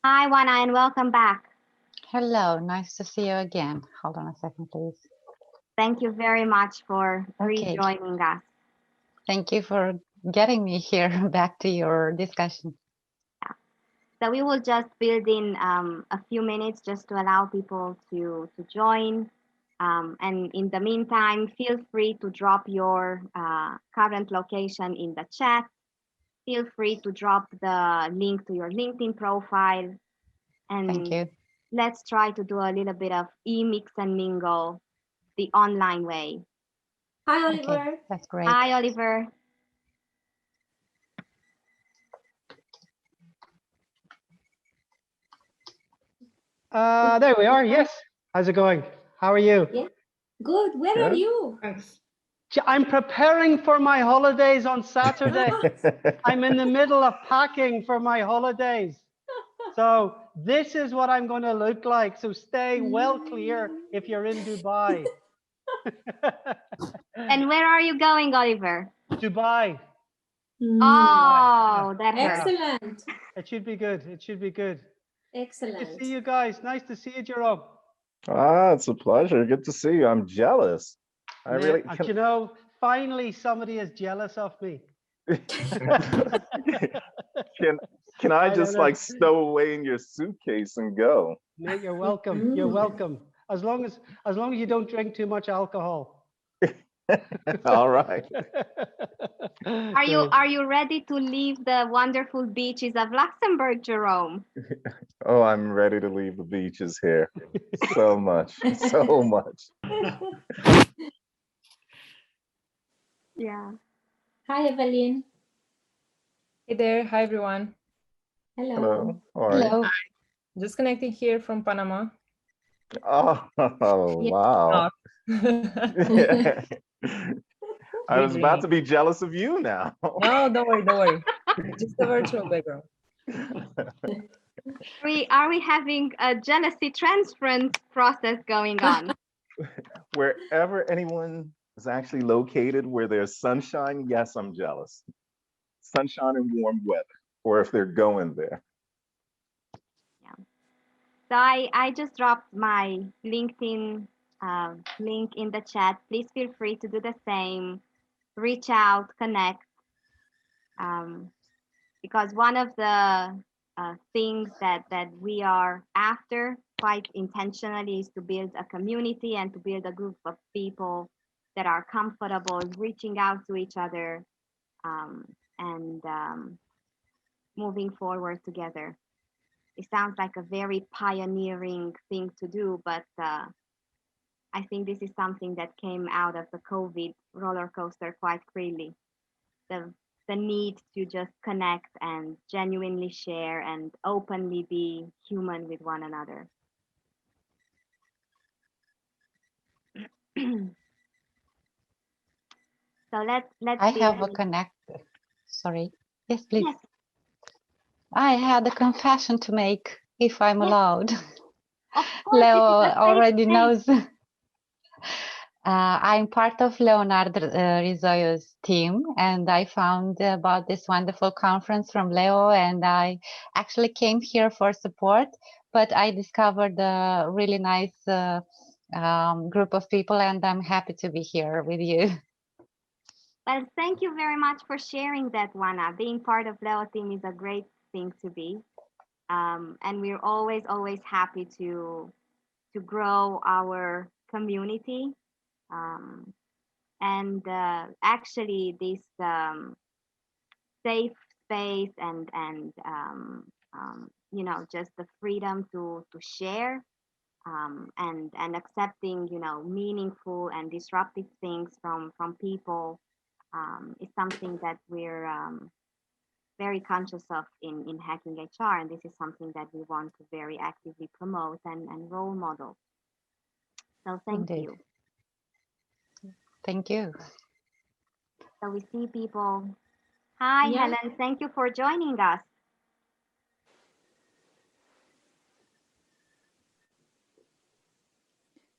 Hi, Wana, and welcome back. Hello, nice to see you again. Hold on a second, please. Thank you very much for Okay. rejoining us. Thank you for getting me here back to your discussion. Yeah. So we will just build in a few minutes just to allow people to join. And in the meantime, feel free to drop your current location in the chat. Feel free to drop the link to your LinkedIn profile. Thank And you. let's try to do a little bit of e-mix and mingle the online way. Hi, Oliver. Okay, that's great. Hi, Oliver. There we are. Yes. How's it going? How are you? Yeah. Good. Where are you? Thanks. I'm preparing for my holidays on Saturday. I'm in the middle of packing for my holidays. So this is what I'm going to look like. So stay well clear if you're in Dubai. And where are you going, Oliver? Dubai. Oh, that hurts. Excellent. It should be good. It should be good. Good to Excellent. see you guys. Nice to see you, Jerome. It's a pleasure. Good to see you. I'm jealous. You know, finally somebody is jealous of me. Can I don't just know. like stow away in your suitcase and go? Mate, you're welcome. You're welcome. As long as you don't drink too much alcohol. All right. Are you ready to leave the wonderful beaches of Luxembourg, Jerome? Oh, I'm ready to leave the beaches here. So much. So much. Yeah. Hi, Evelyn. Hey there, hi everyone. Hello. Hello. All right. Hello. Just connecting here from Panama. Oh, Yeah. wow. I was about to Dreaming. be jealous of you now. No, don't worry, don't worry. Just a virtual background. Are we having a jealousy transference process going on? Wherever anyone is actually located where there's sunshine, yes, I'm jealous. Sunshine and warm weather, or if they're going there. So I just dropped my LinkedIn link in the chat. Please feel free to do the same. Reach out, connect. Because one of the things that we are after quite intentionally is to build a community and to build a group of people that are comfortable reaching out to each other and moving forward together. It sounds like a very pioneering thing to do, but I think this is something that came out of the COVID roller coaster quite freely. The need to just connect and genuinely share and openly be human with one another. So let's I have a build. connect. Sorry. Yes, please. Yes. I had a confession to make, if I'm Yes. allowed. Of course, Leo this is a safe already space. knows. I'm part of Leonardo Rizoio's team, and I found about this wonderful conference from Leo, and I actually came here for support, but I discovered a really nice group of people, and I'm happy to be here with you. Well, thank you very much for sharing that, Wana. Being part of Leo team is a great thing to be. And we're always happy to grow our community. And actually, this safe space and you know, just the freedom to share and accepting, you know, meaningful and disruptive things from people is something that we're very conscious of in Hacking HR, and this is something that we want to very actively promote and role model. So thank Indeed. you. Thank you. So we see people. Hi, Yeah. Helen. Thank you for joining us.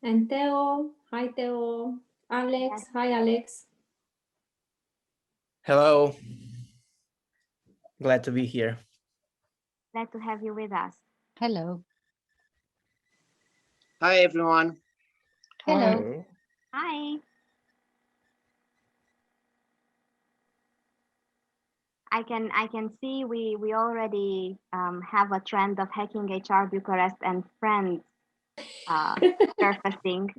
And Theo. Hi, Theo. Alex. Yes. Hi, Alex. Hello. Glad to be here. Glad to have you with us. Hello. Hi, everyone. Hello. Hi. Hi. I can see we already have a trend of hacking HR Bucharest and friends surfacing.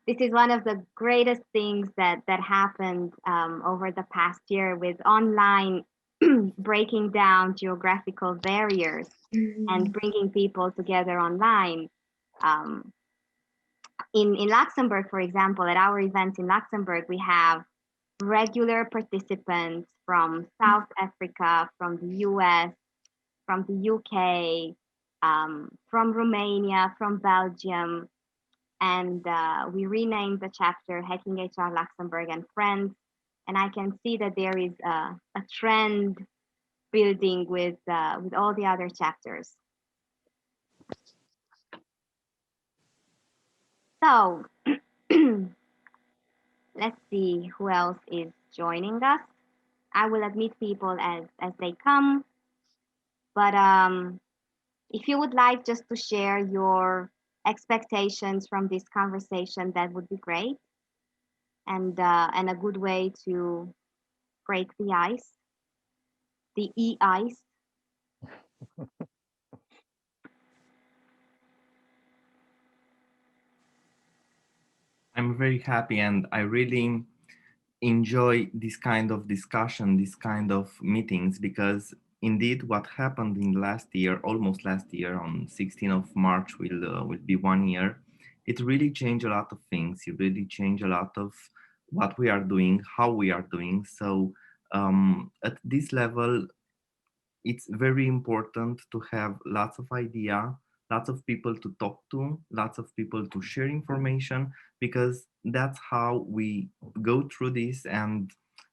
This is one of the greatest things that happened over the past year with online breaking down geographical barriers and bringing people together online. Um, in Luxembourg, for example, at our events in Luxembourg, we have regular participants from South Africa, from the US, from the UK, from Romania, from Belgium, and we renamed the chapter Hacking HR Luxembourg and Friends. And I can see that there is a trend building with all the other chapters. So let's see who else is joining us. I will admit people as they come, but if you would like just to share your expectations from this conversation, that would be great, and a good way to break the ice, the ice. I'm very happy and I really enjoy this kind of discussion, this kind of meetings, because indeed what happened in last year, almost last year on 16th of March will be 1 year. It really changed a lot of things. It really changed a lot of what we are doing, how we are doing. So at this level, it's very important to have lots of idea, lots of people to talk to, lots of people to share information, because that's how we go through this, and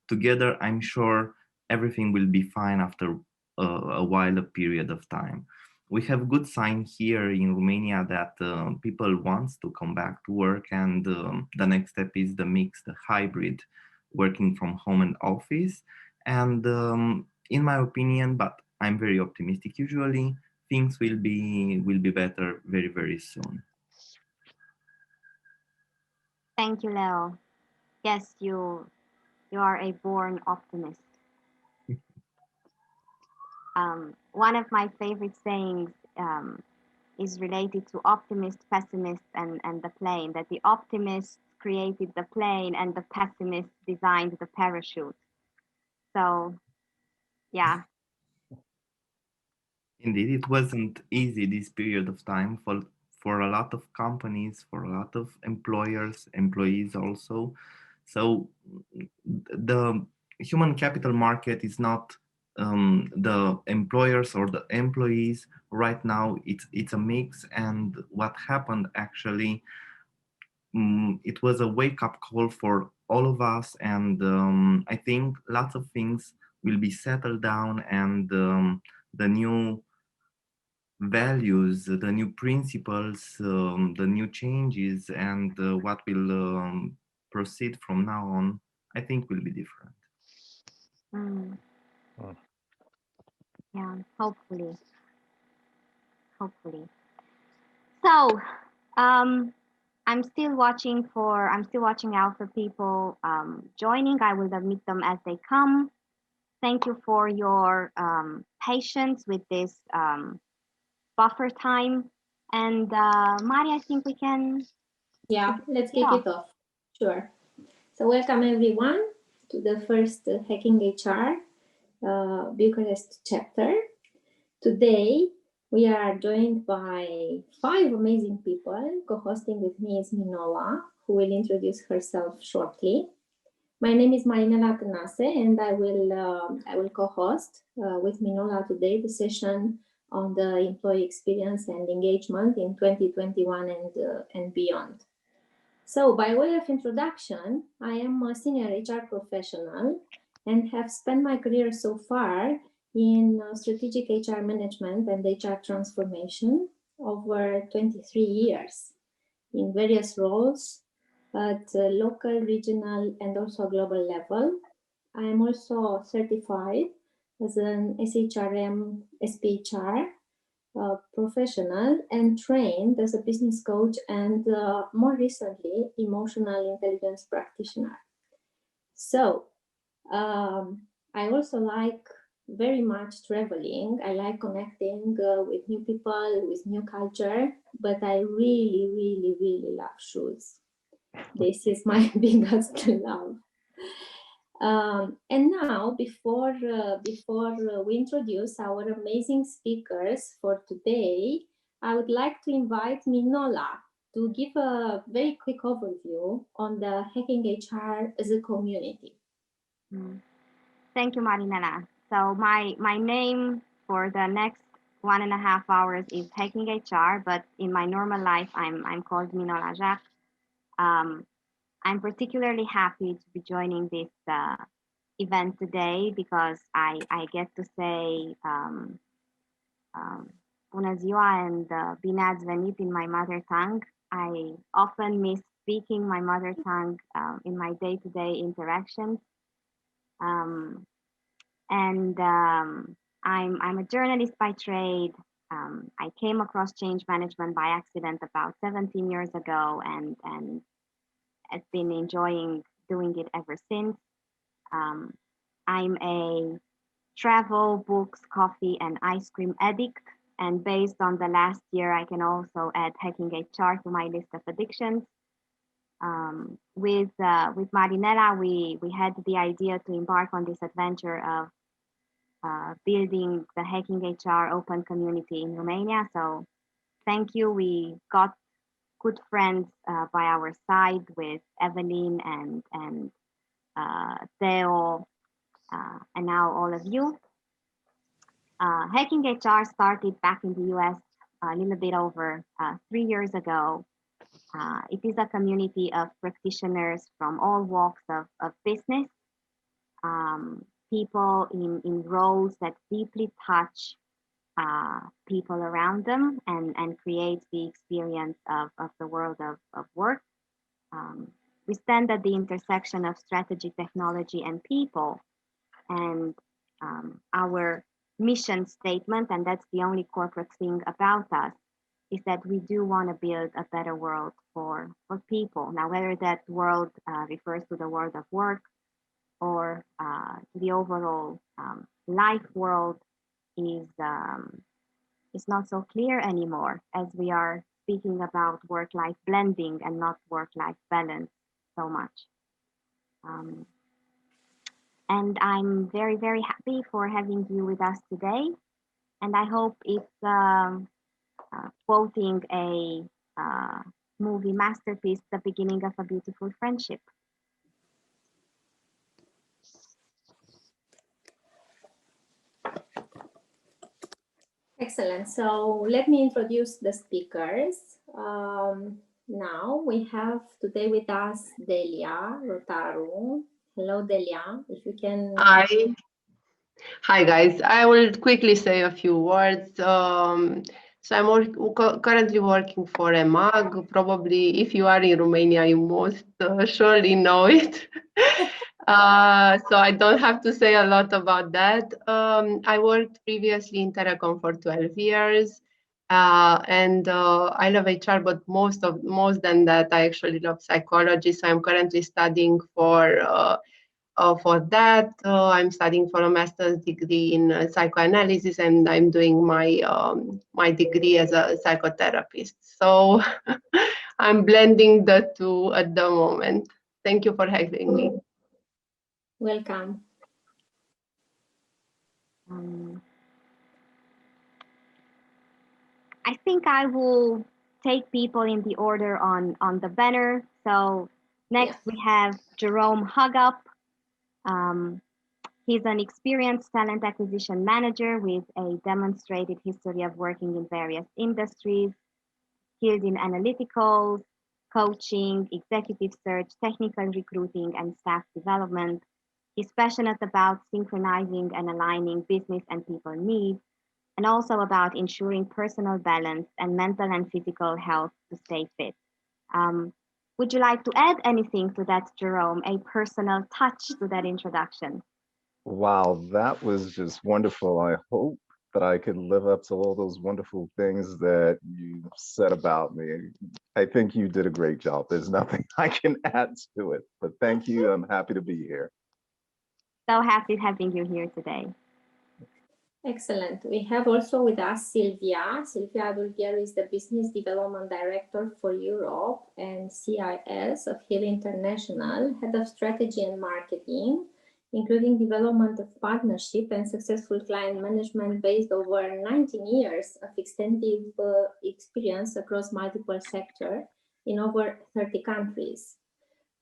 together I'm sure everything will be fine after a while, a period of time. We have good sign here in Romania that people wants to come back to work, and the next step is the mix, the hybrid, working from home and office. And in my opinion, but I'm very optimistic usually, things will be better very, very soon. Thank you, Leo. Yes, you are a born optimist. One of my favorite sayings is related to optimist, pessimist, and the plane. That the optimist created the plane and the pessimist designed the parachute. So yeah. Indeed, it wasn't easy this period of time for a lot of companies, for a lot of employers, employees also. So the human capital market is not the employers or the employees right now. It's a mix, and what happened actually, it was a wake up call for all of us, and I think lots of things will be settled down, and the new values, the new principles, the new changes, and what will proceed from now on, I think will be different. Mm, Mm. yeah, hopefully. So, I'm still watching out for people joining. I will admit them as they come. Thank you for your patience with this buffer time. And Mari, I think we can Yeah, let's kick kick off. it off. Sure. So welcome everyone to the first Hacking HR Bucharest chapter. Today we are joined by 5 amazing people. Co-hosting with me is Minola, who will introduce herself shortly. My name is Marinela Tănase, and I will co-host with Minola today the session on the employee experience and engagement in 2021 and beyond. So, by way of introduction, I am a senior HR professional and have spent my career so far in strategic HR management and HR transformation over 23 years in various roles at local, regional, and also global level. I am also certified as an SHRM SPHR professional and trained as a business coach and more recently, emotional intelligence practitioner. So I also like very much traveling. I like connecting with new people, with new culture, but I really, really, really love shoes. This is my biggest love. And now, before we introduce our amazing speakers for today, I would like to invite Minola to give a very quick overview on the Hacking HR as a community. Thank you, Marinela. So my name for the next 1.5 hours is Hacking HR, but in my normal life, I'm called Minola Jacques. I'm particularly happy to be joining this event today because I get to say Bună ziua and Bine ați venit in my mother tongue. I often miss speaking my mother tongue in my day-to-day interactions. I'm a journalist by trade. I came across change management by accident about 17 years ago and have been enjoying doing it ever since. I'm a travel, books, coffee, and ice cream addict. And based on the last year, I can also add hacking HR to my list of addictions. With Marinella, we had the idea to embark on this adventure of building the Hacking HR open community in Romania. So thank you. We got good friends by our side with Evelyn and Theo, and now all of you. Hacking HR started back in the US a little bit over 3 years ago. It is a community of practitioners from all walks of business, people in roles that deeply touch people around them and create the experience of the world of work. We stand at the intersection of strategy, technology, and people. And our mission statement, and that's the only corporate thing about us, is that we do want to build a better world for people. Now, whether that world refers to the world of work or the overall life world is not so clear anymore, as we are speaking about work-life blending and not work-life balance so much. And I'm very, very happy for having you with us today. And I hope it's quoting a movie masterpiece, the beginning of a beautiful friendship. Excellent. So let me introduce the speakers. Now we have today with us Delia Rotaru. Hello, Delia. If you can. Hi. Hi, guys. I will quickly say a few words. So I'm currently working for a mug. Probably, if you are in Romania, you most surely know it. So I don't have to say a lot about that. I worked previously in telecom for 12 years. And I love HR, but most than that, I actually love psychology. So I'm currently studying for that. I'm studying for a master's degree in psychoanalysis, and I'm doing my degree as a psychotherapist. So I'm blending the two at the moment. Thank you for having me. Welcome. I think I will take people in the order on the banner. So next we have Jerome Hugup. He's an experienced talent acquisition manager with a demonstrated history of working in various industries, skilled in analytical, coaching, executive search, technical recruiting, and staff development. He's passionate about synchronizing and aligning business and people needs, and also about ensuring personal balance and mental and physical health to stay fit. Would you like to add anything to that, Jerome? A personal touch to that introduction? Wow, that was just wonderful. I hope that I could live up to all those wonderful things that you said about me. I think you did a great job. There's nothing I can add to it, but thank you. I'm happy to be here. So happy having you here today. Excellent. We have also with us Silvia. Silvia Bulgariu is the Business Development Director for Europe and CIS of HIL International, Head of Strategy and Marketing, including development of partnership and successful client management based over 19 years of extensive experience across multiple sectors in over 30 countries.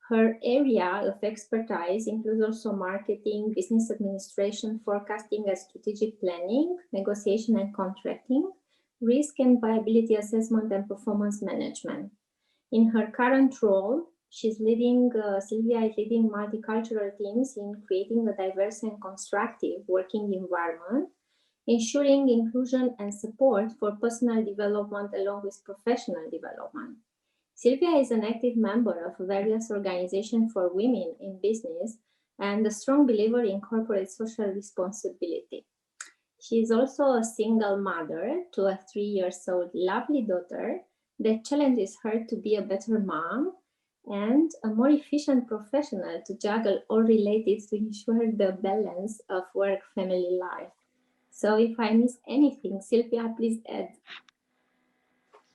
Her area of expertise includes also marketing, business administration, forecasting and strategic planning, negotiation and contracting, risk and viability assessment, and performance management. In her current role, Silvia is leading multicultural teams in creating a diverse and constructive working environment, ensuring inclusion and support for personal development along with professional development. Silvia is an active member of various organizations for women in business and a strong believer in corporate social responsibility. She is also a single mother to a 3-year-old lovely daughter that challenges her to be a better mom and a more efficient professional to juggle all related to ensure the balance of work-family life. So if I miss anything, Silvia, please add.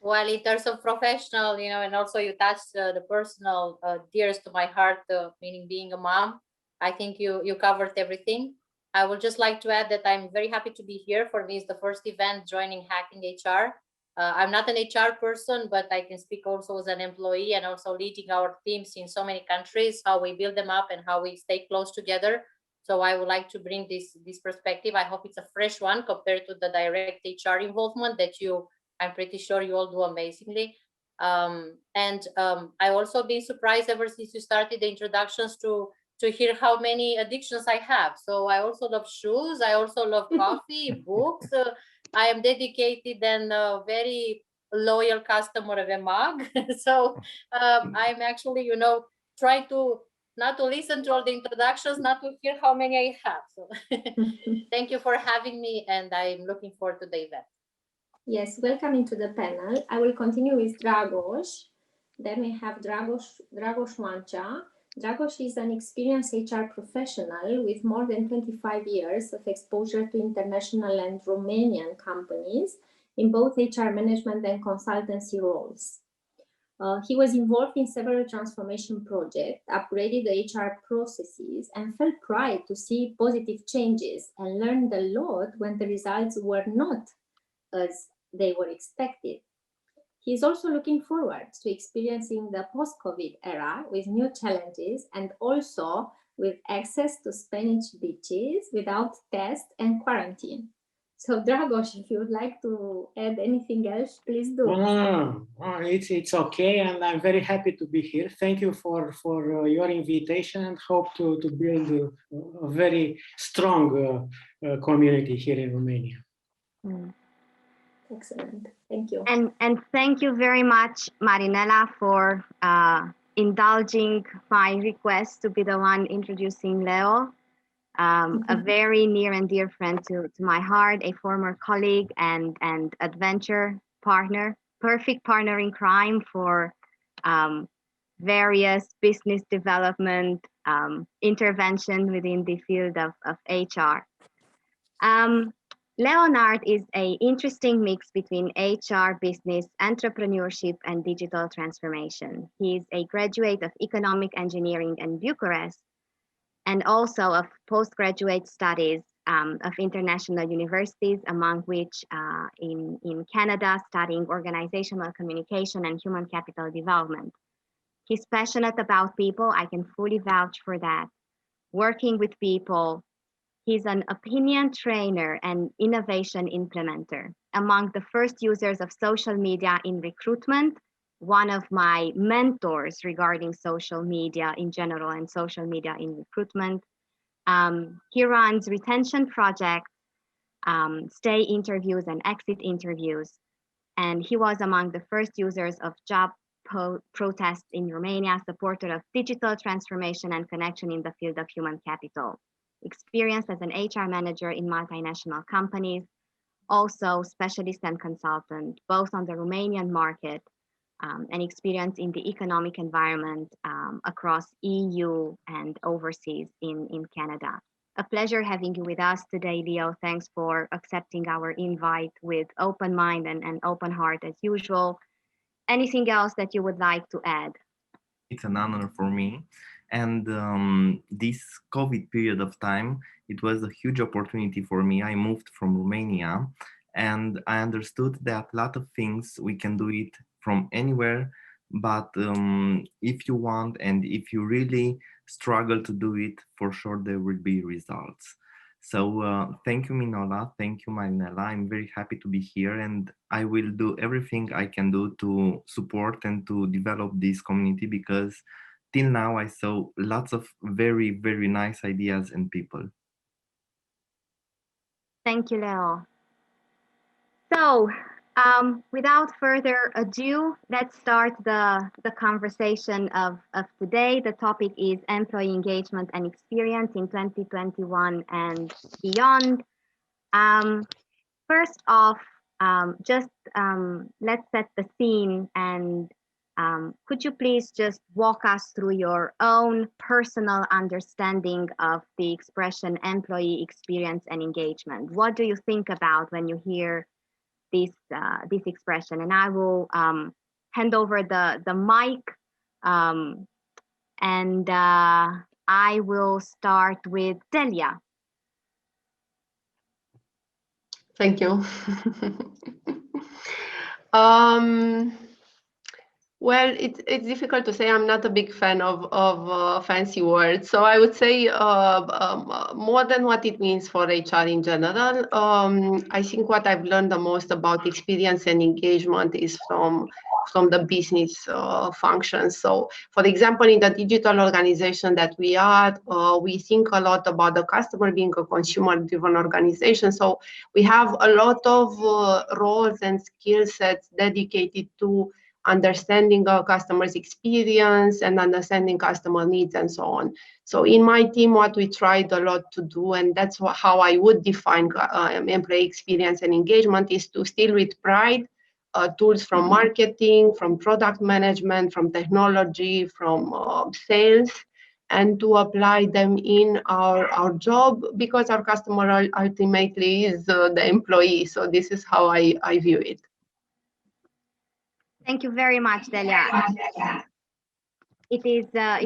Well, in terms of professional, and also you touched the personal, dearest to my heart, meaning being a mom. I think you covered everything. I would just like to add that I'm very happy to be here. For me, it's the first event joining Hacking HR. I'm not an HR person, but I can speak also as an employee and also leading our teams in so many countries, how we build them up and how we stay close together. So I would like to bring this perspective. I hope it's a fresh one compared to the direct HR involvement that I'm pretty sure you all do amazingly. I also been surprised ever since you started the introductions to hear how many addictions I have. So I also love shoes. I also love coffee, books. I am dedicated and very loyal customer of a mug. So I'm actually, trying to not to listen to all the introductions, not to hear how many I have. So thank you for having me, and I'm looking forward to the event. Yes, welcome into the panel. I will continue with Dragos. Then we have Dragos Wancea. Dragos is an experienced HR professional with more than 25 years of exposure to international and Romanian companies in both HR management and consultancy roles. He was involved in several transformation projects, upgraded the HR processes, and felt pride to see positive changes and learned a lot when the results were not as they were expected. He is also looking forward to experiencing the post-COVID era with new challenges and also with access to Spanish beaches without test and quarantine. So Dragos, if you would like to add anything else, please do. No. It's okay, and I'm very happy to be here. Thank you for your invitation, and hope to build a very strong community here in Romania. Excellent, thank you. And thank you very much, Marinela, for indulging my request to be the one introducing Leo. A very near and dear friend to my heart, a former colleague and adventure partner, perfect partner in crime for various business development intervention within the field of HR. Leonard is an interesting mix between HR, business, entrepreneurship, and digital transformation. He is a graduate of economic engineering in Bucharest and also of postgraduate studies of international universities, among which in Canada, studying organizational communication and human capital development. He's passionate about people. I can fully vouch for that. Working with people. He's an opinion trainer and innovation implementer. Among the first users of social media in recruitment, one of my mentors regarding social media in general and social media in recruitment. He runs retention projects, stay interviews and exit interviews. And he was among the first users of job protests in Romania, supporter of digital transformation and connection in the field of human capital. Experience as an HR manager in multinational companies, also specialist and consultant, both on the Romanian market and experience in the economic environment across EU and overseas in Canada. A pleasure having you with us today, Leo. Thanks for accepting our invite with open mind and open heart as usual. Anything else that you would like to add? It's an honor for me. And this COVID period of time, it was a huge opportunity for me. I moved from Romania and I understood that a lot of things we can do it from anywhere. But if you want and if you really struggle to do it, for sure there will be results. So thank you, Minola. Thank you, Marinella. I'm very happy to be here and I will do everything I can do to support and to develop this community because till now I saw lots of very, very nice ideas and people. Thank you, Leo. So, without further ado, let's start the conversation of today. The topic is employee engagement and experience in 2021 and beyond. First off, let's set the scene and could you please just walk us through your own personal understanding of the expression employee experience and engagement? What do you think about when you hear this expression? And I will hand over the mic and I will start with Delia. Thank you. Well, it's difficult to say. I'm not a big fan of fancy words. So I would say more than what it means for HR in general. I think what I've learned the most about experience and engagement is from the business functions. So, for example, in the digital organization that we are, we think a lot about the customer being a consumer-driven organization. So we have a lot of roles and skill sets dedicated to understanding our customers' experience and understanding customer needs and so on. So in my team, what we tried a lot to do, and that's how I would define employee experience and engagement, is to steal with pride tools from marketing, from product management, from technology, from sales, and to apply them in our job because our customer ultimately is the employee. So this is how I view it. Thank you very much, Delia. It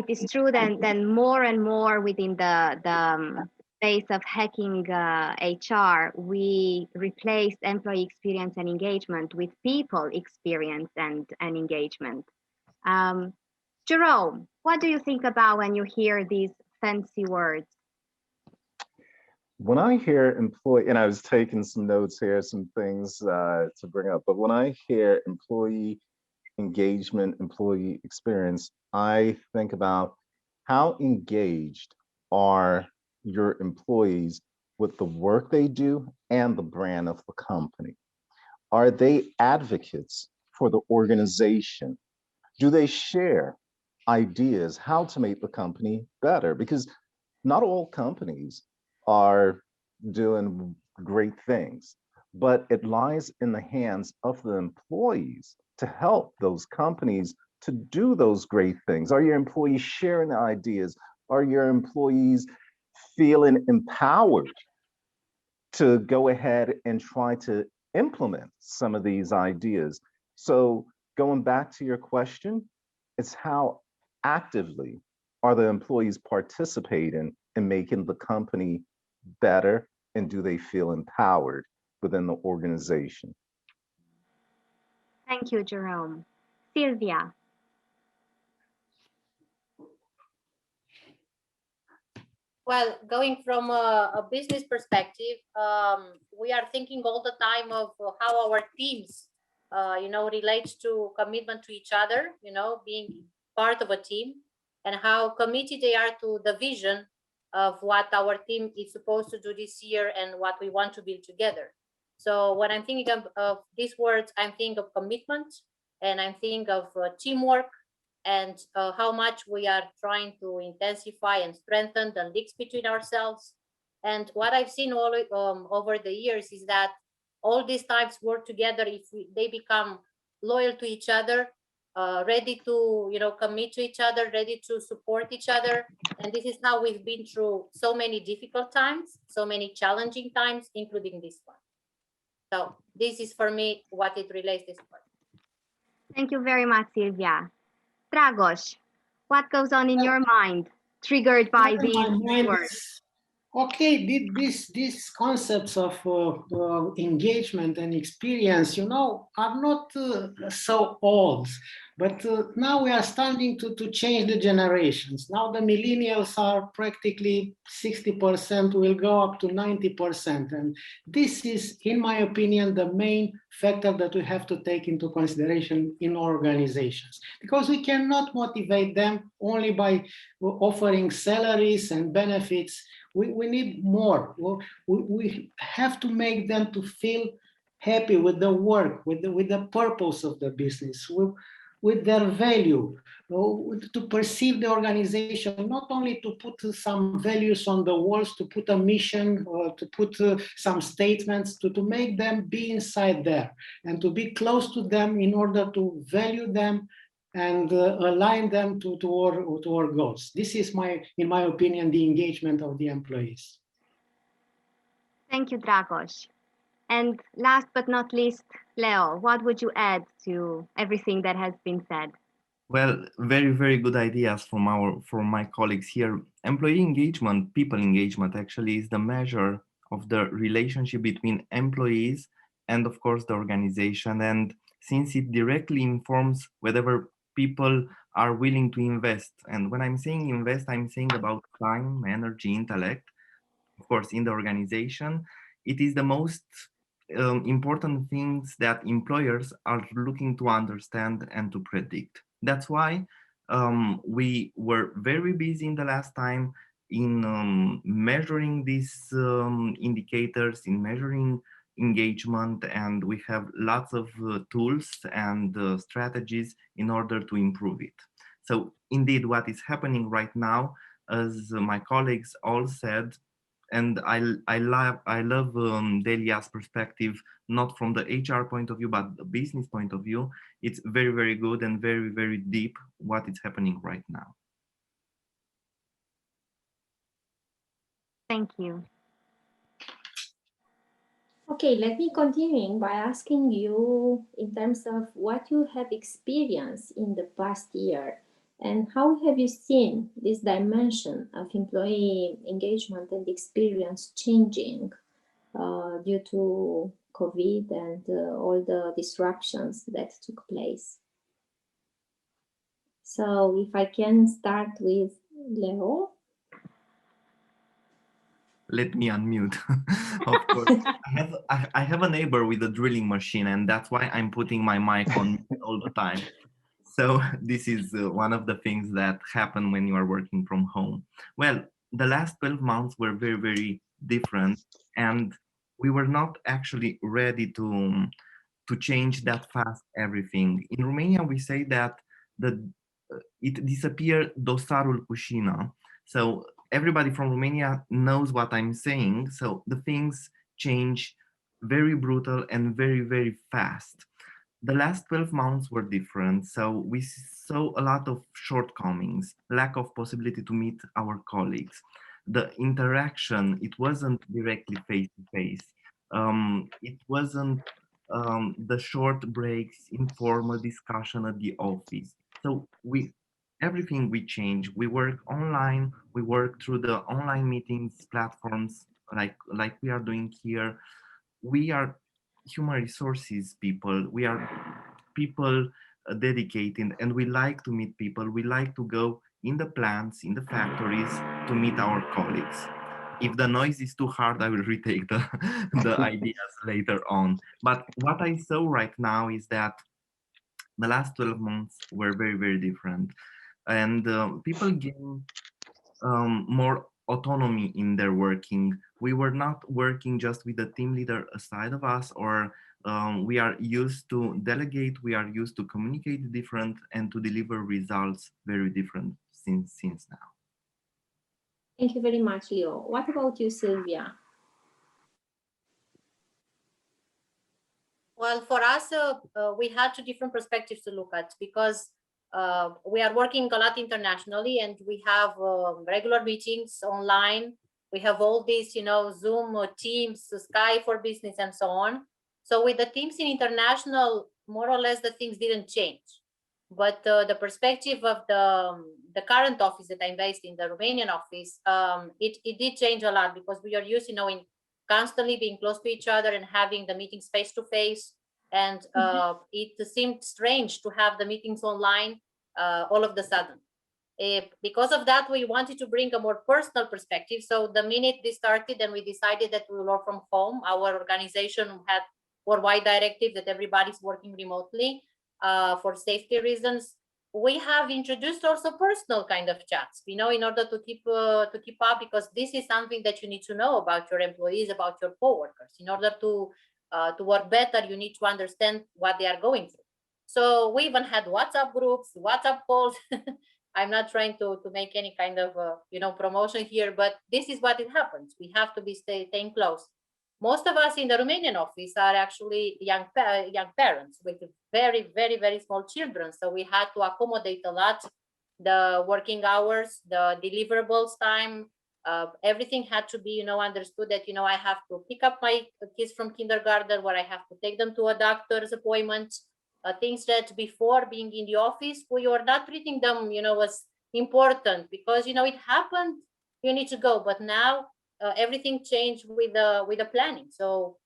is true that more and more within the space of hacking HR, we replace employee experience and engagement with people experience and engagement. Jerome, what do you think about when you hear these fancy words? When I hear employee, and I was taking some notes here, some things to bring up, but when I hear employee engagement, employee experience, I think about how engaged are your employees with the work they do and the brand of the company. Are they advocates for the organization? Do they share ideas how to make the company better? Because not all companies are doing great things, but it lies in the hands of the employees to help those companies to do those great things. Are your employees sharing the ideas? Are your employees feeling empowered to go ahead and try to implement some of these ideas? So going back to your question, it's how actively are the employees participating in making the company better, and do they feel empowered within the organization? Thank you, Jerome. Sylvia. Well, going from a business perspective, we are thinking all the time of how our teams, relate to commitment to each other, being part of a team, and how committed they are to the vision of what our team is supposed to do this year and what we want to build together. So when I'm thinking of these words, I'm thinking of commitment and I'm thinking of teamwork and how much we are trying to intensify and strengthen the links between ourselves. And what I've seen all over the years is that all these types work together if they become loyal to each other, ready to, you know, commit to each other, ready to support each other. And this is how we've been through so many difficult times, so many challenging times, including this one. So this is for me what it relates this part. Thank you very much, Silvia. Dragos, what goes on in your mind, triggered by these words? Okay, these concepts of engagement and experience, you know, are not so old, but now we are starting to change the generations. Now the millennials are practically 60%, will go up to 90%. And this is, in my opinion, the main factor that we have to take into consideration in organizations, because we cannot motivate them only by offering salaries and benefits. We need more. We have to make them to feel happy with the work, with the purpose of the business, with their value, to perceive the organization, not only to put some values on the walls, to put a mission, or to put some statements, to make them be inside there and to be close to them in order to value them and align them to our goals. This is, in my opinion, the engagement of the employees. Thank you, Dragos. And last but not least, Leo, what would you add to everything that has been said? Well, very, very good ideas from my colleagues here. Employee engagement, people engagement actually is the measure of the relationship between employees and of course the organization. And since it directly informs whether people are willing to invest. And when I'm saying invest, I'm saying about time, energy, intellect, of course, in the organization. It is the most important things that employers are looking to understand and to predict. That's why we were very busy in the last time in measuring these indicators, in measuring engagement, and we have lots of tools and strategies in order to improve it. So indeed, what is happening right now, as my colleagues all said, and I love Delia's perspective, not from the HR point of view, but the business point of view. It's very, very good and very, very deep what is happening right now. Thank you. Okay, let me continue by asking you in terms of what you have experienced in the past year and how have you seen this dimension of employee engagement and experience changing due to COVID and all the disruptions that took place. So if I can start with Leo. Let me unmute. Of course, I have a neighbor with a drilling machine, and that's why I'm putting my mic on all the time. So this is one of the things that happen when you are working from home. Well, the last 12 months were very, very different, and we were not actually ready to change that fast everything. In Romania, we say that it disappeared dosarul cu șină. So everybody from Romania knows what I'm saying. So the things change very brutal and very, very fast. The last 12 months were different. So we saw a lot of shortcomings, lack of possibility to meet our colleagues. The interaction, it wasn't directly face to face. It wasn't the short breaks, informal discussion at the office. So everything we change. We work online. We work through the online meetings platforms like we are doing here. We are human resources people. We are people dedicated, and we like to meet people. We like to go in the plants, in the factories to meet our colleagues. If the noise is too hard, I will retake the ideas later on. But what I saw right now is that the last 12 months were very, very different. And people gain more autonomy in their working. We were not working just with the team leader aside of us, or we are used to delegate, we are used to communicate different and to deliver results very different since now. Thank you very much, Leo. What about you, Sylvia? Well, for us, we had two different perspectives to look at because we are working a lot internationally and we have regular meetings online. We have all these, Zoom, Teams, Sky for Business, and so on. So with the teams in international, more or less the things didn't change. But the perspective of the current office that I'm based in, the Romanian office, it did change a lot because we are used, in constantly being close to each other and having the meetings face to face. And it seemed strange to have the meetings online all of the sudden. Because of that, we wanted to bring a more personal perspective. So the minute this started and we decided that we will work from home, our organization had worldwide directive that everybody's working remotely for safety reasons. We have introduced also personal kind of chats, in order to keep up, because this is something that you need to know about your employees, about your coworkers. In order to work better, you need to understand what they are going through. So we even had WhatsApp groups, WhatsApp calls. I'm not trying to make any kind of promotion here, but this is what it happens. We have to be staying close. Most of us in the Romanian office are actually young parents with very, very, very small children. So we had to accommodate a lot the working hours, the deliverables time. Everything had to be, understood that, I have to pick up my kids from kindergarten, where I have to take them to a doctor's appointment. Things that before being in the office, we were not treating them, as important because, it happened, you need to go. But now everything changed with the planning. So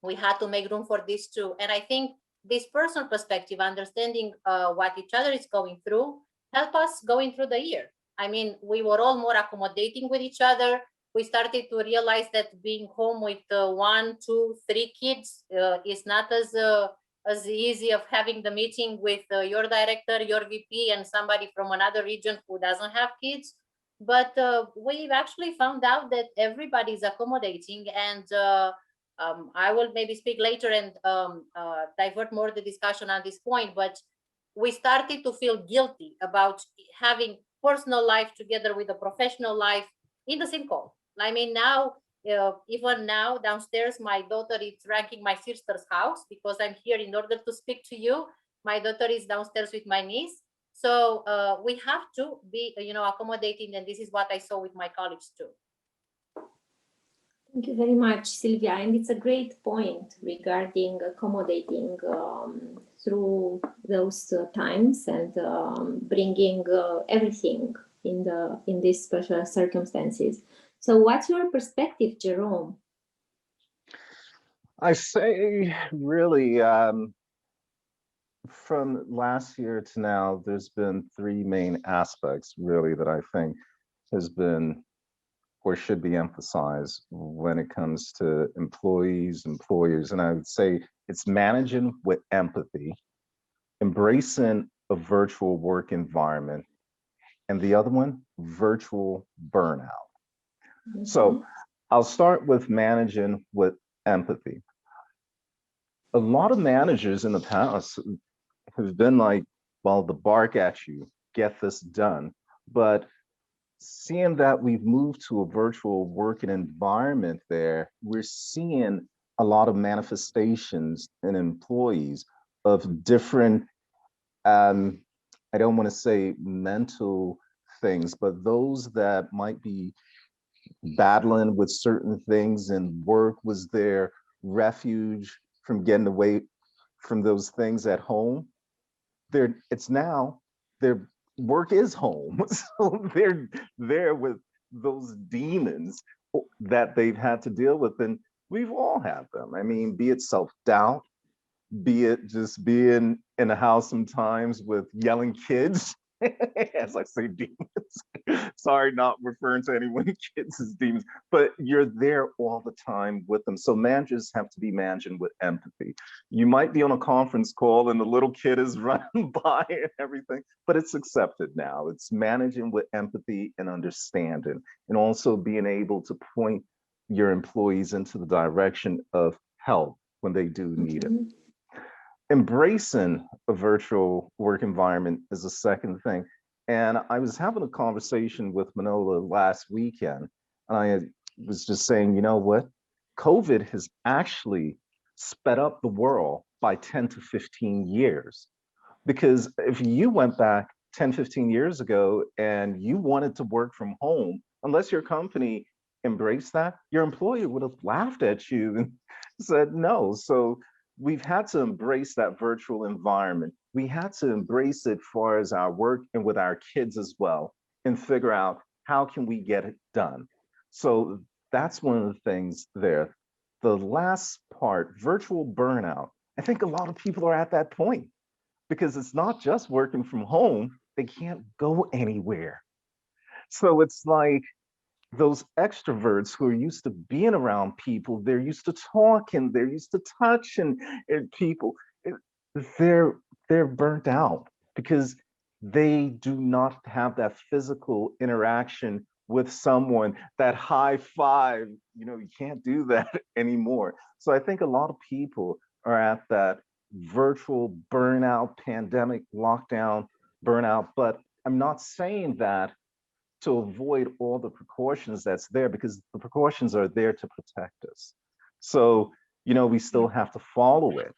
we had to make room for this too. And I think this personal perspective, understanding what each other is going through, help us going through the year. I mean, we were all more accommodating with each other. We started to realize that being home with 1, 2, 3 kids is not as easy of having the meeting with your director, your VP, and somebody from another region who doesn't have kids. But we've actually found out that everybody is accommodating, and I will maybe speak later and divert more the discussion on this point, but we started to feel guilty about having personal life together with a professional life in the same call. I mean, now, even now downstairs, my daughter is ranking my sister's house because I'm here in order to speak to you. My daughter is downstairs with my niece. So we have to be, accommodating, and this is what I saw with my colleagues too. Thank you very much, Sylvia. And it's a great point regarding accommodating through those times and bringing everything in these special circumstances. So what's your perspective, Jerome? I say really from last year to now, there's been 3 main aspects really that I think has been or should be emphasized when it comes to employees, employers. And I would say it's managing with empathy, embracing a virtual work environment, and the other one, virtual burnout. Mm-hmm. So I'll start with managing with empathy. A lot of managers in the past have been like, well, the bark at you, get this done. But seeing that we've moved to a virtual working environment there, we're seeing a lot of manifestations in employees of different, I don't want to say mental things, but those that might be battling with certain things, and work was their refuge from getting away from those things at home. It's now their work is home. So they're there with those demons that they've had to deal with. And we've all had them. I mean, be it self-doubt, be it just being in a house sometimes with yelling kids, as I say demons. Sorry, not referring to anyone kids as demons, but you're there all the time with them. So managers have to be managing with empathy. You might be on a conference call and the little kid is running by and everything, but it's accepted now. It's managing with empathy and understanding, and also being able to point your employees into the direction of help when they do need it. Embracing a virtual work environment is the second thing. And I was having a conversation with Manola last weekend, and I was just saying, you know what? COVID has actually sped up the world by 10 to 15 years. Because if you went back 10, 15 years ago and you wanted to work from home, unless your company embraced that, your employer would have laughed at you and said no. So we've had to embrace that virtual environment. We had to embrace it far as our work and with our kids as well, and figure out how can we get it done. So that's one of the things there. The last part, virtual burnout. I think a lot of people are at that point because it's not just working from home, they can't go anywhere. So it's like those extroverts who are used to being around people, they're used to talking, they're used to touching people. They're they're burnt out because they do not have that physical interaction with someone, that high five. You can't do that anymore. So I think a lot of people are at that virtual burnout, pandemic lockdown burnout. But I'm not saying that to avoid all the precautions that's there, because the precautions are there to protect us. So, we still have to follow it,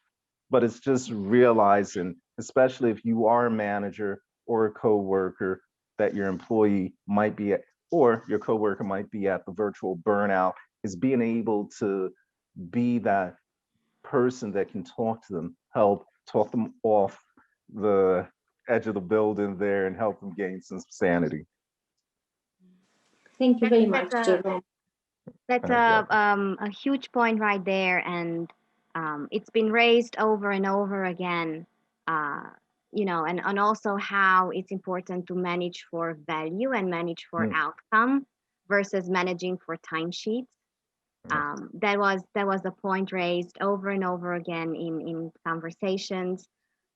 but it's just realizing, especially if you are a manager or a coworker, that your employee might be at, or your coworker might be at the virtual burnout, is being able to be that person that can talk to them, help talk them off the edge of the building there and help them gain some sanity. Thank you very much, That's Jerome. that's a huge point right there, and it's been raised over and over again. Uh, and also how it's important to manage for value and manage for outcome versus managing for timesheets. That was a point raised over and over again in conversations.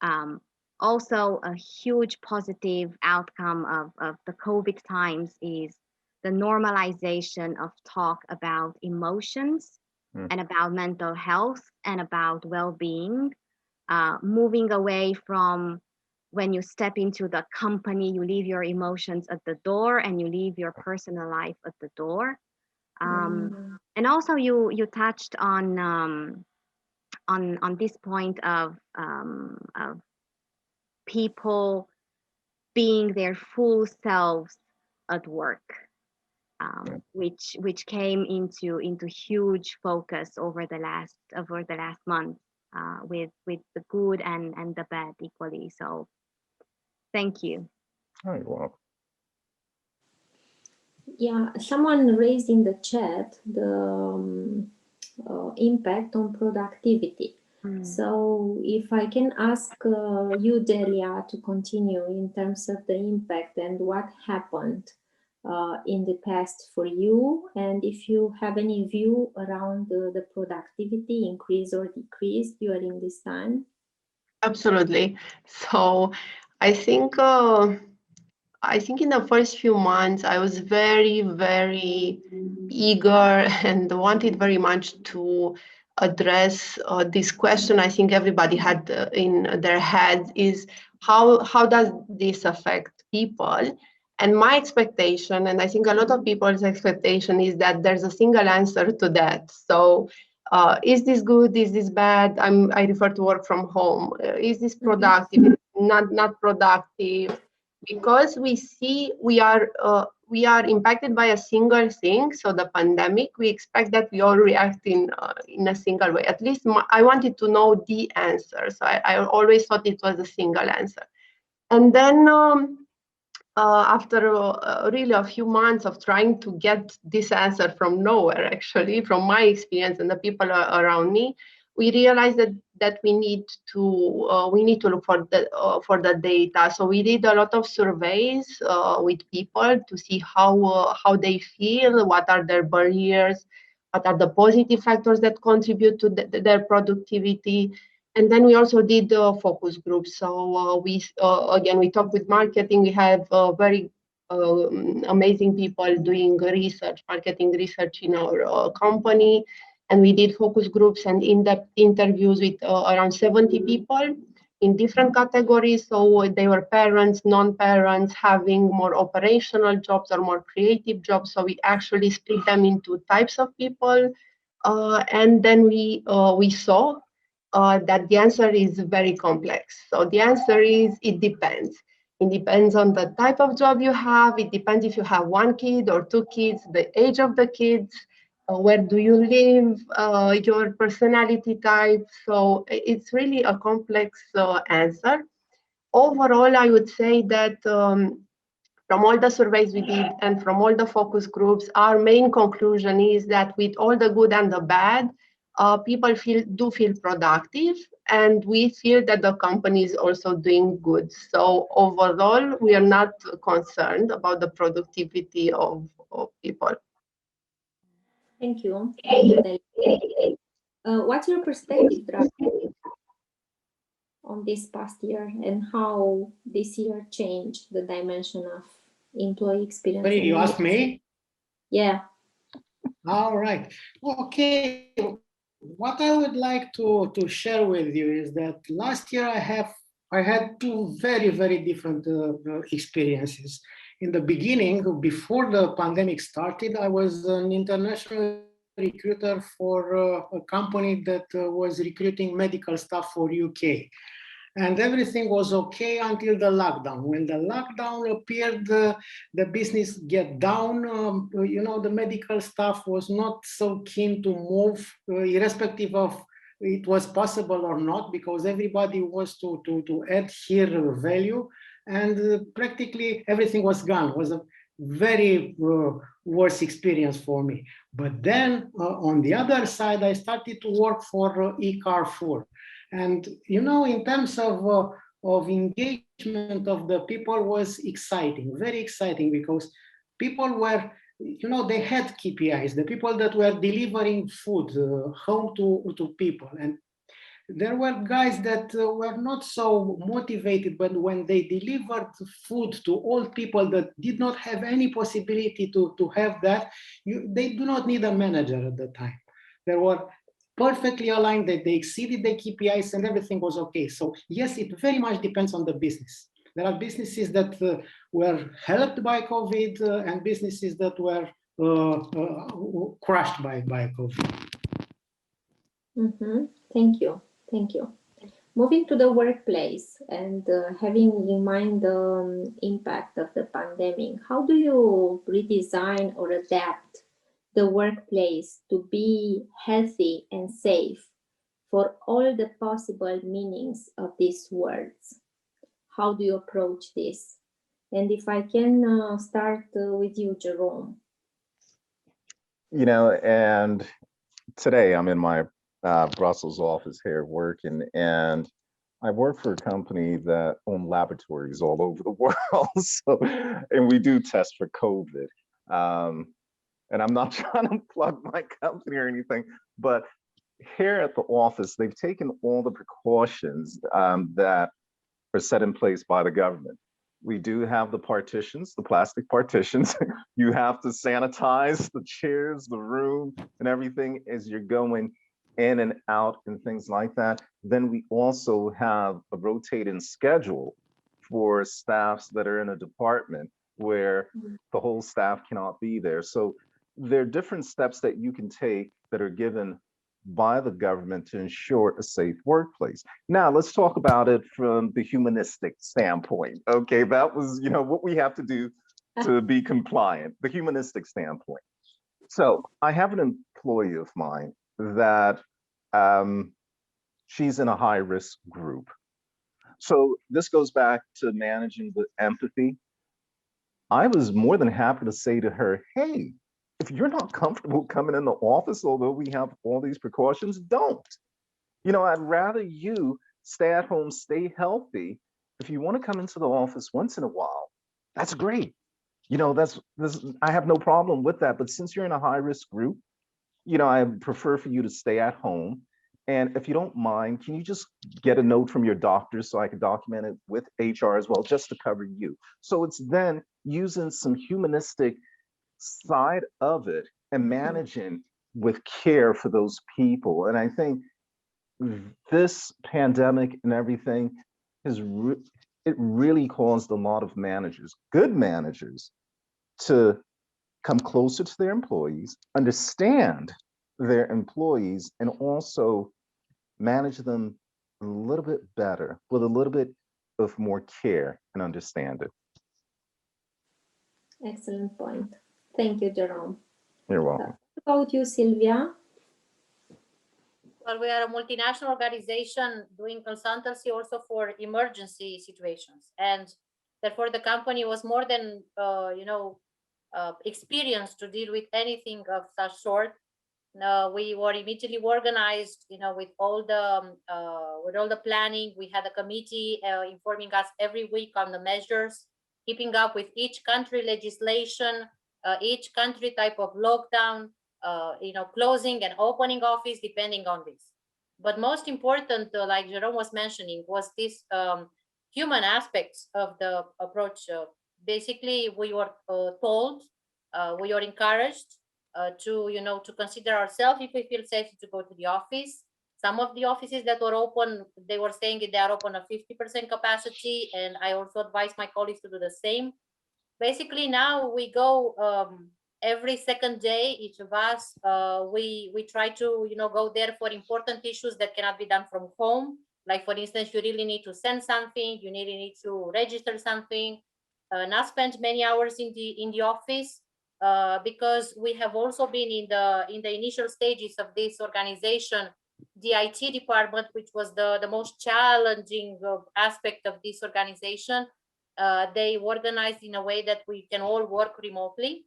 Um, Also, a huge positive outcome of the COVID times is the normalization of talk about emotions and about mental health and about well-being, moving away from when you step into the company, you leave your emotions at the door and you leave your personal life at the door. And also, you touched on this point of people being their full selves at work, which came into huge focus over the last month, with the good and the bad equally. So thank you. Oh, you're welcome. Yeah, someone raised in the chat the impact on productivity. So if I can ask you, Delia, to continue in terms of the impact and what happened in the past for you, and if you have any view around the productivity increase or decrease during this time. Absolutely. So I think in the first few months, I was very, very eager and wanted very much to address this question. I think everybody had in their heads is how does this affect people? And my expectation, and I think a lot of people's expectation, is that there's a single answer to that. So is this good? Is this bad? I prefer to work from home. Is this productive? Not productive? Because we see we are impacted by a single thing, so the pandemic, we expect that we all react in a single way. At least I wanted to know the answer, so I always thought it was a single answer. And then after really a few months of trying to get this answer from nowhere, actually, from my experience and the people around me, we realized that we need to look for the data. So we did a lot of surveys with people to see how they feel, what are their barriers, what are the positive factors that contribute to their productivity. And then we also did focus groups. So we talked with marketing. We have very amazing people doing marketing research in our company. And we did focus groups and in-depth interviews with around 70 people in different categories. So they were parents, non-parents, having more operational jobs or more creative jobs. So we actually split them into types of people. And then we saw that the answer is very complex. So the answer is it depends. It depends on the type of job you have. It depends if you have one kid or two kids, the age of the kids, where do you live, your personality type. So it's really a complex answer. Overall, I would say that from all the surveys we did and from all the focus groups, our main conclusion is that with all the good and the bad, people do feel productive, and we feel that the company is also doing good. So overall, we are not concerned about the productivity of people. Thank you. Thank you, Delia. What's your perspective, Dragan, on this past year and how this year changed the dimension of employee experience? Wait, you asked me? Yeah. All right. Okay. What I would like to share with you is that last year I had two very different experiences. In the beginning, before the pandemic started, I was an international recruiter for a company that was recruiting medical staff for UK. And everything was okay until the lockdown. When the lockdown appeared, the business get down. The medical staff was not so keen to move, irrespective of it was possible or not, because everybody was to add here value, and practically everything was gone. It was a very worse experience for me. But then on the other side, I started to work for eCarrefour. And in terms of engagement of the people was exciting, very exciting, because people were, they had KPIs, the people that were delivering food home to people. And there were guys that were not so motivated, but when they delivered food to old people that did not have any possibility to have that, they do not need a manager at the time. There were perfectly aligned, that they exceeded the KPIs and everything was okay. So yes, it very much depends on the business. There are businesses that were helped by COVID and businesses that were crushed by COVID. Mm-hmm. Thank you. Thank you. Moving to the workplace and having in mind the impact of the pandemic, how do you redesign or adapt the workplace to be healthy and safe for all the possible meanings of these words? How do you approach this? And if I can start with you, Jerome. And today I'm in my Brussels office here working, and I work for a company that own laboratories all over the world. And we do tests for COVID. And I'm not trying to plug my company or anything, but here at the office, they've taken all the precautions that are set in place by the government. We do have the partitions, the plastic partitions. You have to sanitize the chairs, the room, and everything as you're going in and out and things like that. Then we also have a rotating schedule for staffs that are in a department where the whole staff cannot be there. So there are different steps that you can take that are given by the government to ensure a safe workplace. Now, let's talk about it from the humanistic standpoint. Okay, that was, what we have to do to be compliant, the humanistic standpoint. So I have an employee of mine that she's in a high-risk group. So this goes back to managing with empathy. I was more than happy to say to her, hey, if you're not comfortable coming in the office, although we have all these precautions, don't. I'd rather you stay at home, stay healthy. If you want to come into the office once in a while, that's great. I have no problem with that. But since you're in a high-risk group, I prefer for you to stay at home. And if you don't mind, can you just get a note from your doctor so I can document it with HR as well, just to cover you? So it's then using some humanistic side of it and managing with care for those people. And I think this pandemic and everything it really caused a lot of managers, good managers, to come closer to their employees, understand their employees and also manage them a little bit better with a little bit of more care and understanding. Excellent point. Thank you, Jerome. You're welcome. What about you, Sylvia? Well, we are a multinational organization doing consultancy also for emergency situations, and therefore the company was more than experienced to deal with anything of such sort. We were immediately organized, with all the planning. We had a committee informing us every week on the measures, keeping up with each country legislation, each country type of lockdown, closing and opening office depending on this. But most important, like Jerome was mentioning, was this human aspects of the approach. Basically, we were told, we were encouraged to consider ourselves if we feel safe to go to the office. Some of the offices that were open, they were saying they are open at 50% capacity, and I also advise my colleagues to do the same. Basically, now we go every second day, each of us. We try to go there for important issues that cannot be done from home. Like for instance, you really need to send something, you really need to register something, not spend many hours in the office. Because we have also been in the initial stages of this organization, the IT department, which was the most challenging aspect of this organization. They organized in a way that we can all work remotely.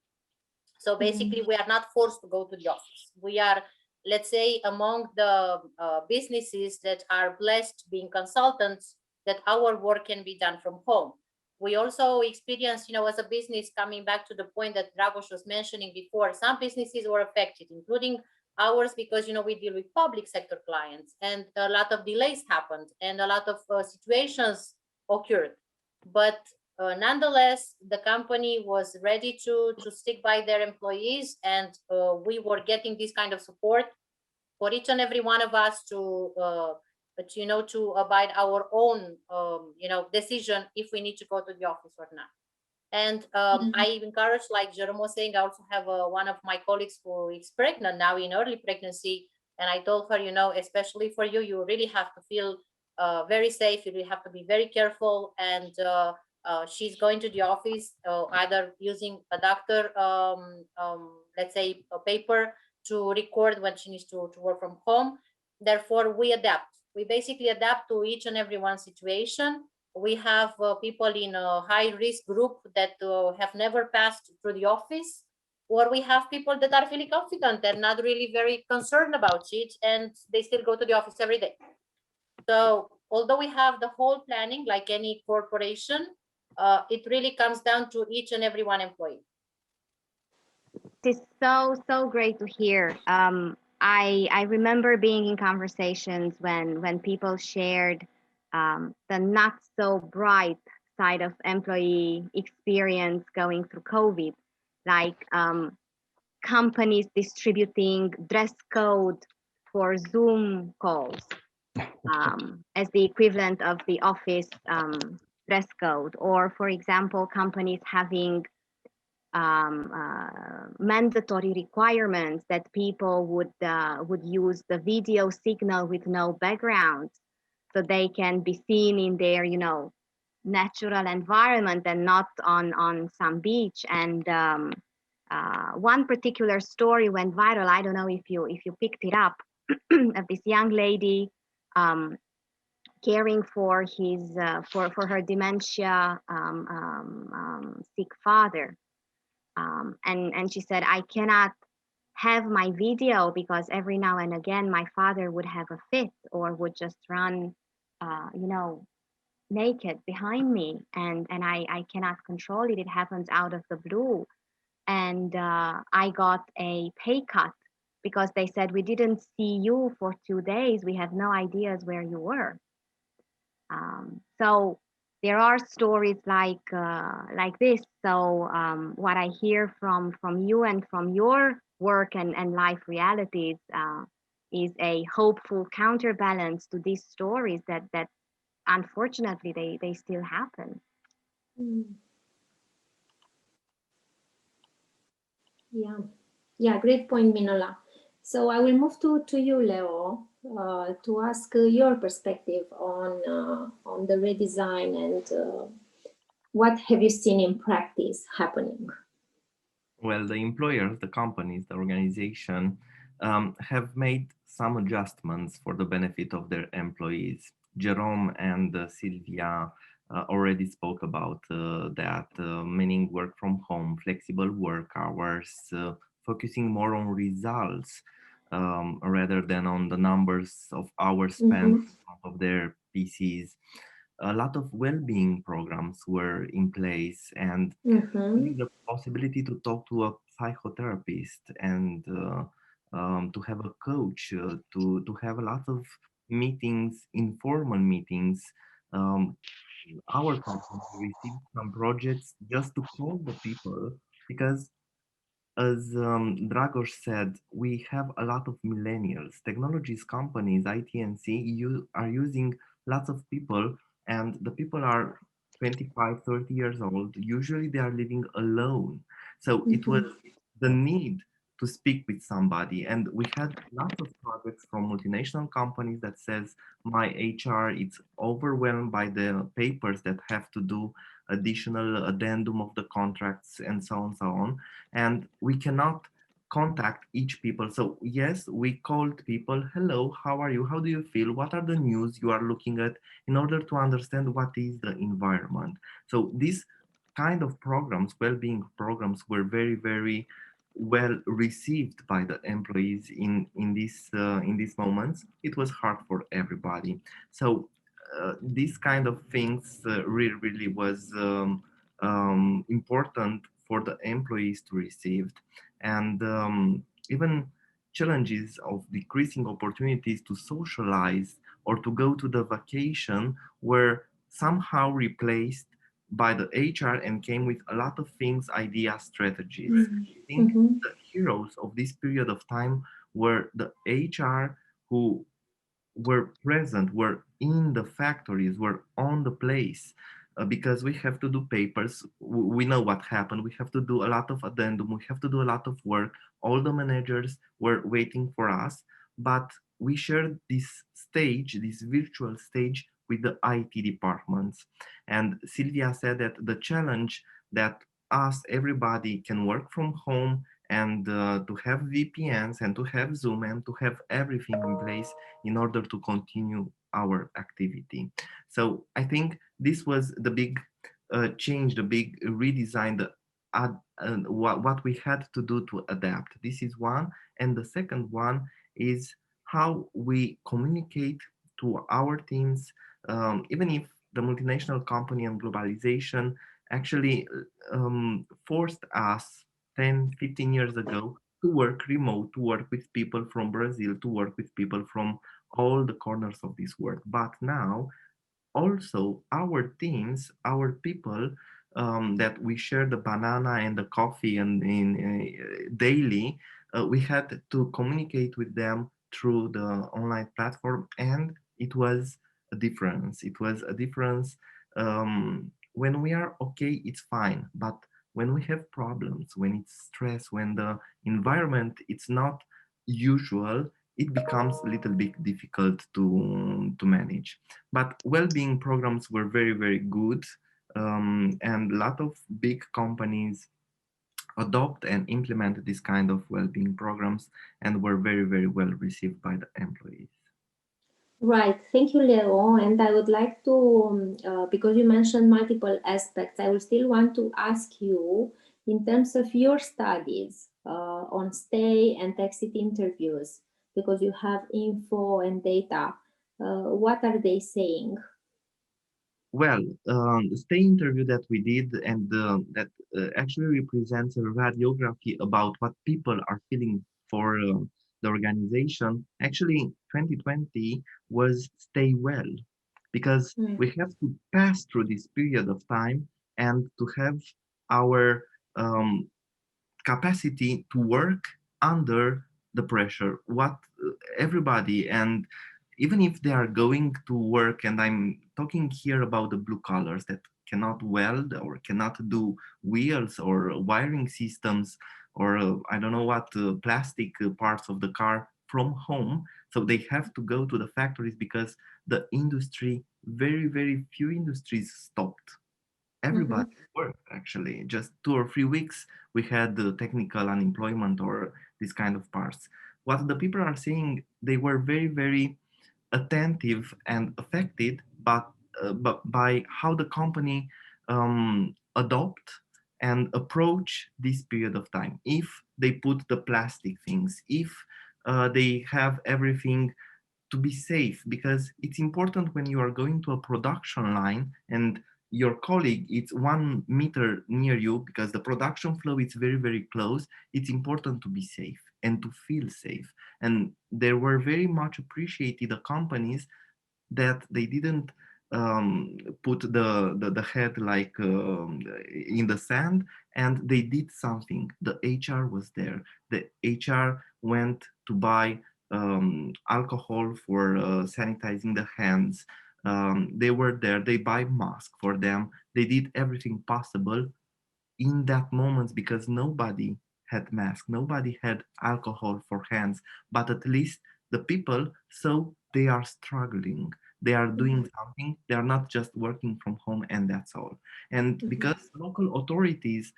So basically, we are not forced to go to the office. We are, let's say, among the businesses that are blessed being consultants, that our work can be done from home. We also experience, as a business, coming back to the point that Dragos was mentioning before, some businesses were affected, including ours, because, we deal with public sector clients, and a lot of delays happened and a lot of situations occurred. But nonetheless, the company was ready to stick by their employees, and we were getting this kind of support for each and every one of us to abide our own decision if we need to go to the office or not. And I encourage, like Jerome was saying, I also have one of my colleagues who is pregnant now, in early pregnancy, and I told her, especially for you, you really have to feel very safe. You really have to be very careful, and she's going to the office, either using a doctor, let's say, a paper to record when she needs to work from home. Therefore, we adapt. We basically adapt to each and every one situation. We have people in a high risk group that have never passed through the office, or we have people that are feeling confident and not really very concerned about it, and they still go to the office every day. So although we have the whole planning like any corporation, it really comes down to each and every one employee. It's so great to hear. I remember being in conversations when people shared the not so bright side of employee experience going through COVID, like companies distributing dress code for Zoom calls as the equivalent of the office dress code, or for example, companies having mandatory requirements that people would use the video signal with no background, so they can be seen in their natural environment and not on some beach. And one particular story went viral. I don't know if you picked it up, of this young lady caring for his for her dementia sick father. And she said, I cannot have my video because every now and again my father would have a fit or would just run, naked behind me, and I cannot control it. It happens out of the blue. And I got a pay cut because they said, we didn't see you for 2 days. We have no ideas where you were. So there are stories like this. So what I hear from you and from your work and life realities is a hopeful counterbalance to these stories that unfortunately they still happen. Yeah, great point, Minola. So I will move to you, Leo, to ask your perspective on the redesign and what have you seen in practice happening? Well, the employers, the companies, the organization have made some adjustments for the benefit of their employees. Jerome and Sylvia already spoke about that, meaning work from home, flexible work hours, focusing more on results rather than on the numbers of hours spent Mm-hmm. in front of their PCs. A lot of well-being programs were in place, and Mm-hmm. having the possibility to talk to a psychotherapist and to have a coach, to have a lot of meetings, informal meetings. Um, our company received some projects just to call the people because, as Dragos said, we have a lot of millennials. Technologies companies, ITNC, you are using lots of people, and the people are 25, 30 years old. Usually they are living alone. So it was Mm-hmm. the need to speak with somebody. And we had lots of projects from multinational companies that says my HR is overwhelmed by the papers that have to do additional addendum of the contracts and so on, so on, and we cannot contact each people. So yes, we called people, hello, how are you, how do you feel, what are the news you are looking at, in order to understand what is the environment. So these kind of programs, well-being programs, were very, very well received by the employees in these moments. It was hard for everybody. So these kind of things really was important for the employees to receive, and even challenges of decreasing opportunities to socialize or to go to the vacation were somehow replaced by the HR and came with a lot of things, ideas, strategies. I think Mm-hmm. the heroes of this period of time were the HR who were present, were in the factories, were on the place, because we have to do papers. We know what happened. We have to do a lot of addendum. We have to do a lot of work. All the managers were waiting for us, but we shared this stage, this virtual stage, with the IT departments. And Sylvia said that the challenge that us, everybody can work from home and to have VPNs and to have Zoom and to have everything in place in order to continue our activity. So I think this was the big change, the big redesign, what we had to do to adapt. This is one. And the second one is how we communicate to our teams, even if the multinational company and globalization actually forced us 10, 15 years ago to work remote, to work with people from Brazil, to work with people from all the corners of this world. But now, also, our teams, our people that we share the banana and the coffee and in daily, we had to communicate with them through the online platform, and it was a difference. It was a difference. When we are okay, it's fine, but when we have problems, when it's stress, when the environment it's not usual, it becomes a little bit difficult to manage. But well-being programs were very, very good, and a lot of big companies adopt and implement this kind of well-being programs and were very, very well received by the employees. Right. Thank you, Leo. And I would like to, because you mentioned multiple aspects, I would still want to ask you, in terms of your studies on stay and exit interviews, because you have info and data, what are they saying? Well, the stay interview that we did and that actually represents a radiography about what people are feeling for the organization. Actually, 2020 was stay well, because Mm. we have to pass through this period of time and to have our capacity to work under the pressure. What everybody, and even if they are going to work, and I'm talking here about the blue collars that cannot weld or cannot do wheels or wiring systems or I don't know what plastic parts of the car from home. So they have to go to the factories because the industry, very few industries stopped. Everybody worked actually. Just 2 or 3 weeks we had the technical unemployment or this kind of parts. What the people are saying, they were very attentive and affected, but by how the company adopt and approach this period of time. If they put the plastic things, if they have everything to be safe, because it's important when you are going to a production line and your colleague is 1 meter near you, because the production flow is very close. It's important to be safe and to feel safe. And there were very much appreciated the companies that they didn't put the head like in the sand, and they did something. The HR was there. The HR went to buy alcohol for sanitizing the hands. They were there. They buy masks for them. They did everything possible in that moment, because nobody had mask, nobody had alcohol for hands, but at least the people saw they are struggling, they are doing something, they are not just working from home and that's all. And because local authorities,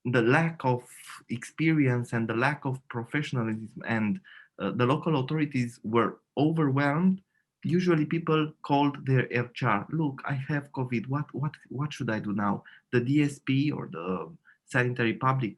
the lack of experience and the lack of professionalism, and the local authorities were overwhelmed, usually people called their HR. Look, I have COVID. What should I do now? The DSP or the sanitary public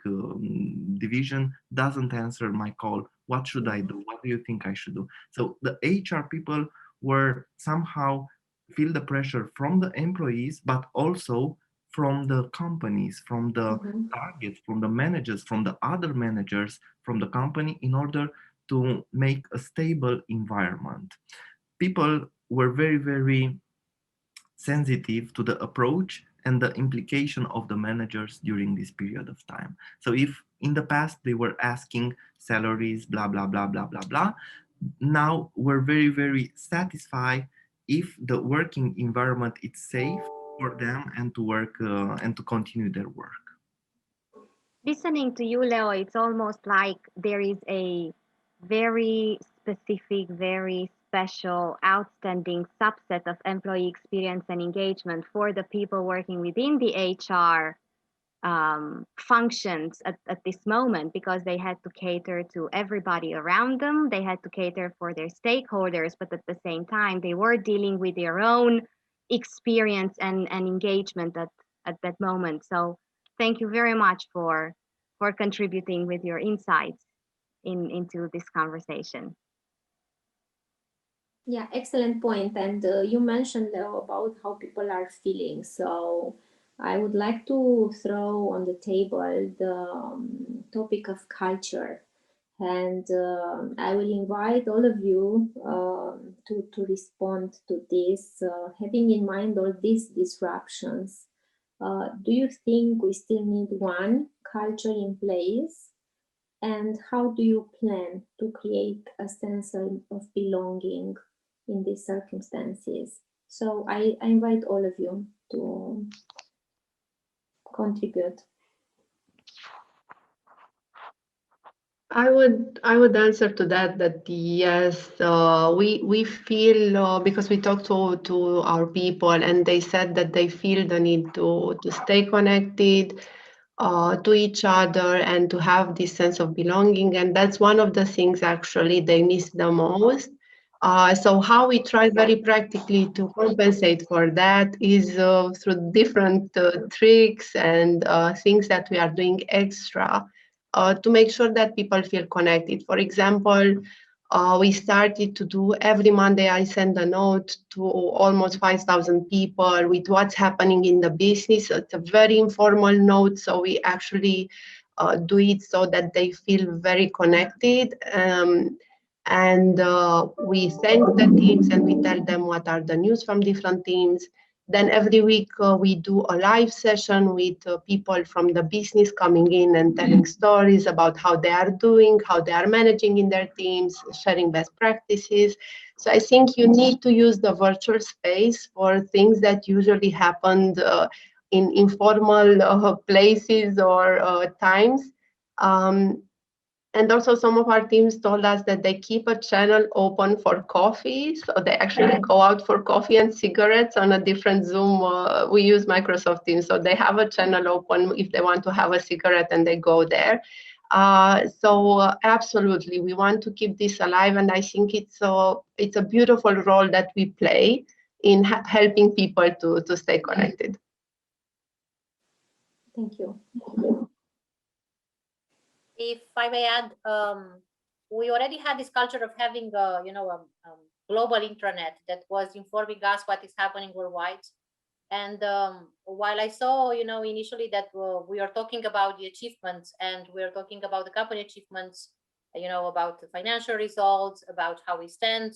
division doesn't answer my call. What should I do? What do you think I should do? So the HR people were somehow feel the pressure from the employees, but also from the companies, from the targets, from the managers, from the other managers from the company, in order to make a stable environment. People were very sensitive to the approach and the implication of the managers during this period of time. So if in the past they were asking salaries, blah blah blah blah blah blah, now we're very satisfied if the working environment is safe for them and to work and to continue their work. Listening to you, Leo, it's almost like there is a very specific, very special, outstanding subset of employee experience and engagement for the people working within the HR functions at this moment, because they had to cater to everybody around them. They had to cater for their stakeholders, but at the same time, they were dealing with their own experience and engagement at that moment. So thank you very much for contributing with your insights into this conversation. Yeah, excellent point. And you mentioned about how people are feeling. So I would like to throw on the table the topic of culture. And I will invite all of you to respond to this, having in mind all these disruptions. Do you think we still need one culture in place? And how do you plan to create a sense of belonging in these circumstances? So I invite all of you to contribute. I would answer to that yes, we feel because we talked to our people and they said that they feel the need to stay connected to each other and to have this sense of belonging, and that's one of the things actually they miss the most. So how we try very practically to compensate for that is through different tricks and things that we are doing extra to make sure that people feel connected. For example, we started to do every Monday, I send a note to almost 5,000 people with what's happening in the business. It's a very informal note, so we actually do it so that they feel very connected. And we thank the teams and we tell them what are the news from different teams. Then every week we do a live session with people from the business coming in and telling stories about how they are doing, how they are managing in their teams, sharing best practices. So I think you need to use the virtual space for things that usually happened in informal places or times. And also some of our teams told us that they keep a channel open for coffee. So they actually go out for coffee and cigarettes on a different Zoom. We use Microsoft Teams. So they have a channel open if they want to have a cigarette and they go there. So absolutely, we want to keep this alive. And I think it's a beautiful role that we play in helping people to stay connected. Thank you. If I may add, we already had this culture of having, a global intranet that was informing us what is happening worldwide. And while I saw, initially that we are talking about the achievements and we're talking about the company achievements, about the financial results, about how we stand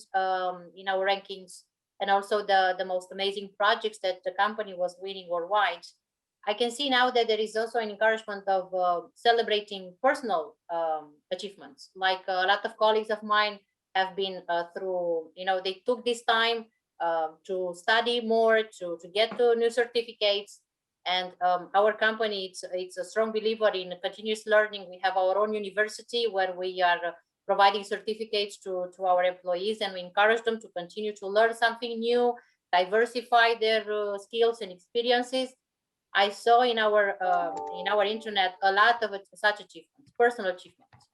in our rankings, and also the most amazing projects that the company was winning worldwide. I can see now that there is also an encouragement of celebrating personal achievements. Like a lot of colleagues of mine have been through, they took this time to study more, to get to new certificates. And our company, it's a strong believer in continuous learning. We have our own university where we are providing certificates to our employees, and we encourage them to continue to learn something new, diversify their skills and experiences. I saw in our internet a lot of such achievements, personal achievements.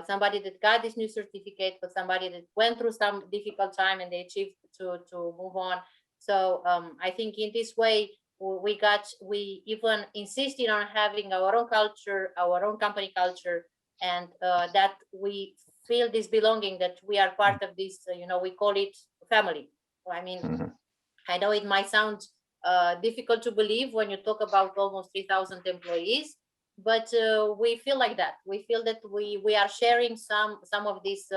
Somebody that got this new certificate, but somebody that went through some difficult time and they achieved to move on. So I think in this way we even insisted on having our own culture, our own company culture, and that we feel this belonging, that we are part of this. We call it family. I mean, I know it might sound difficult to believe when you talk about almost 3,000 employees, but we feel like that. We feel that we are sharing some of this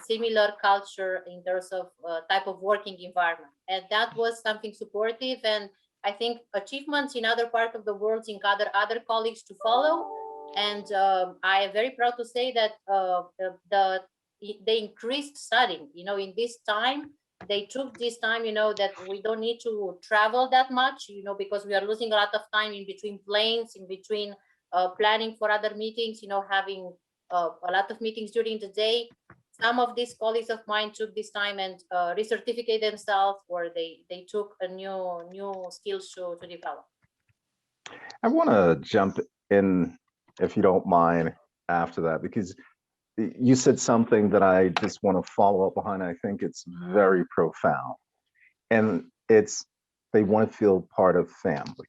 similar culture in terms of type of working environment, and that was something supportive. And I think achievements in other parts of the world in other colleagues to follow. And I am very proud to say that they increased studying. In this time they took this time, that we don't need to travel that much, because we are losing a lot of time in between planes, in between planning for other meetings, having a lot of meetings during the day. Some of these colleagues of mine took this time and recertificate themselves, or they took a new skills to develop. I want to jump in, if you don't mind, after that, because you said something that I just want to follow up behind. I think it's very profound. And it's, they want to feel part of family.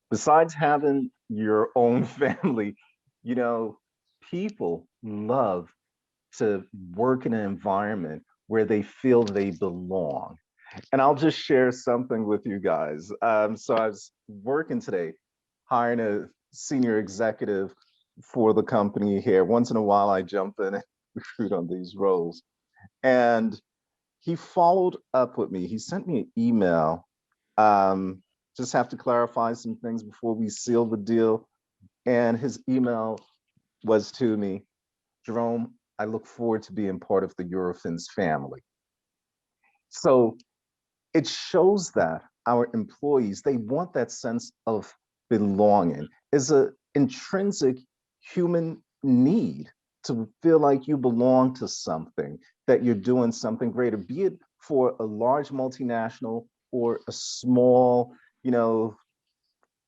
Besides having your own family, people love to work in an environment where they feel they belong. And I'll just share something with you guys. So I was working today, hiring a senior executive for the company here. Once in a while, I jump in and recruit on these roles. And he followed up with me. He sent me an email. Just have to clarify some things before we seal the deal. And his email was to me, Jerome, I look forward to being part of the Eurofins family. So it shows that our employees, they want that sense of belonging. Is an intrinsic human need to feel like you belong to something, that you're doing something greater, be it for a large multinational or a small,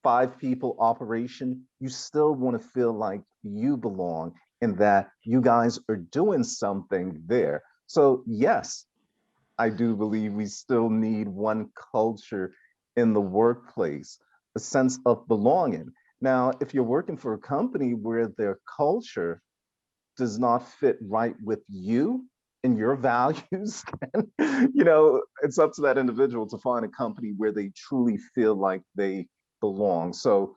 5-people operation. You still want to feel like you belong and that you guys are doing something there. So yes, I do believe we still need one culture in the workplace, a sense of belonging. Now, if you're working for a company where their culture does not fit right with you and your values, and, it's up to that individual to find a company where they truly feel like they belong. So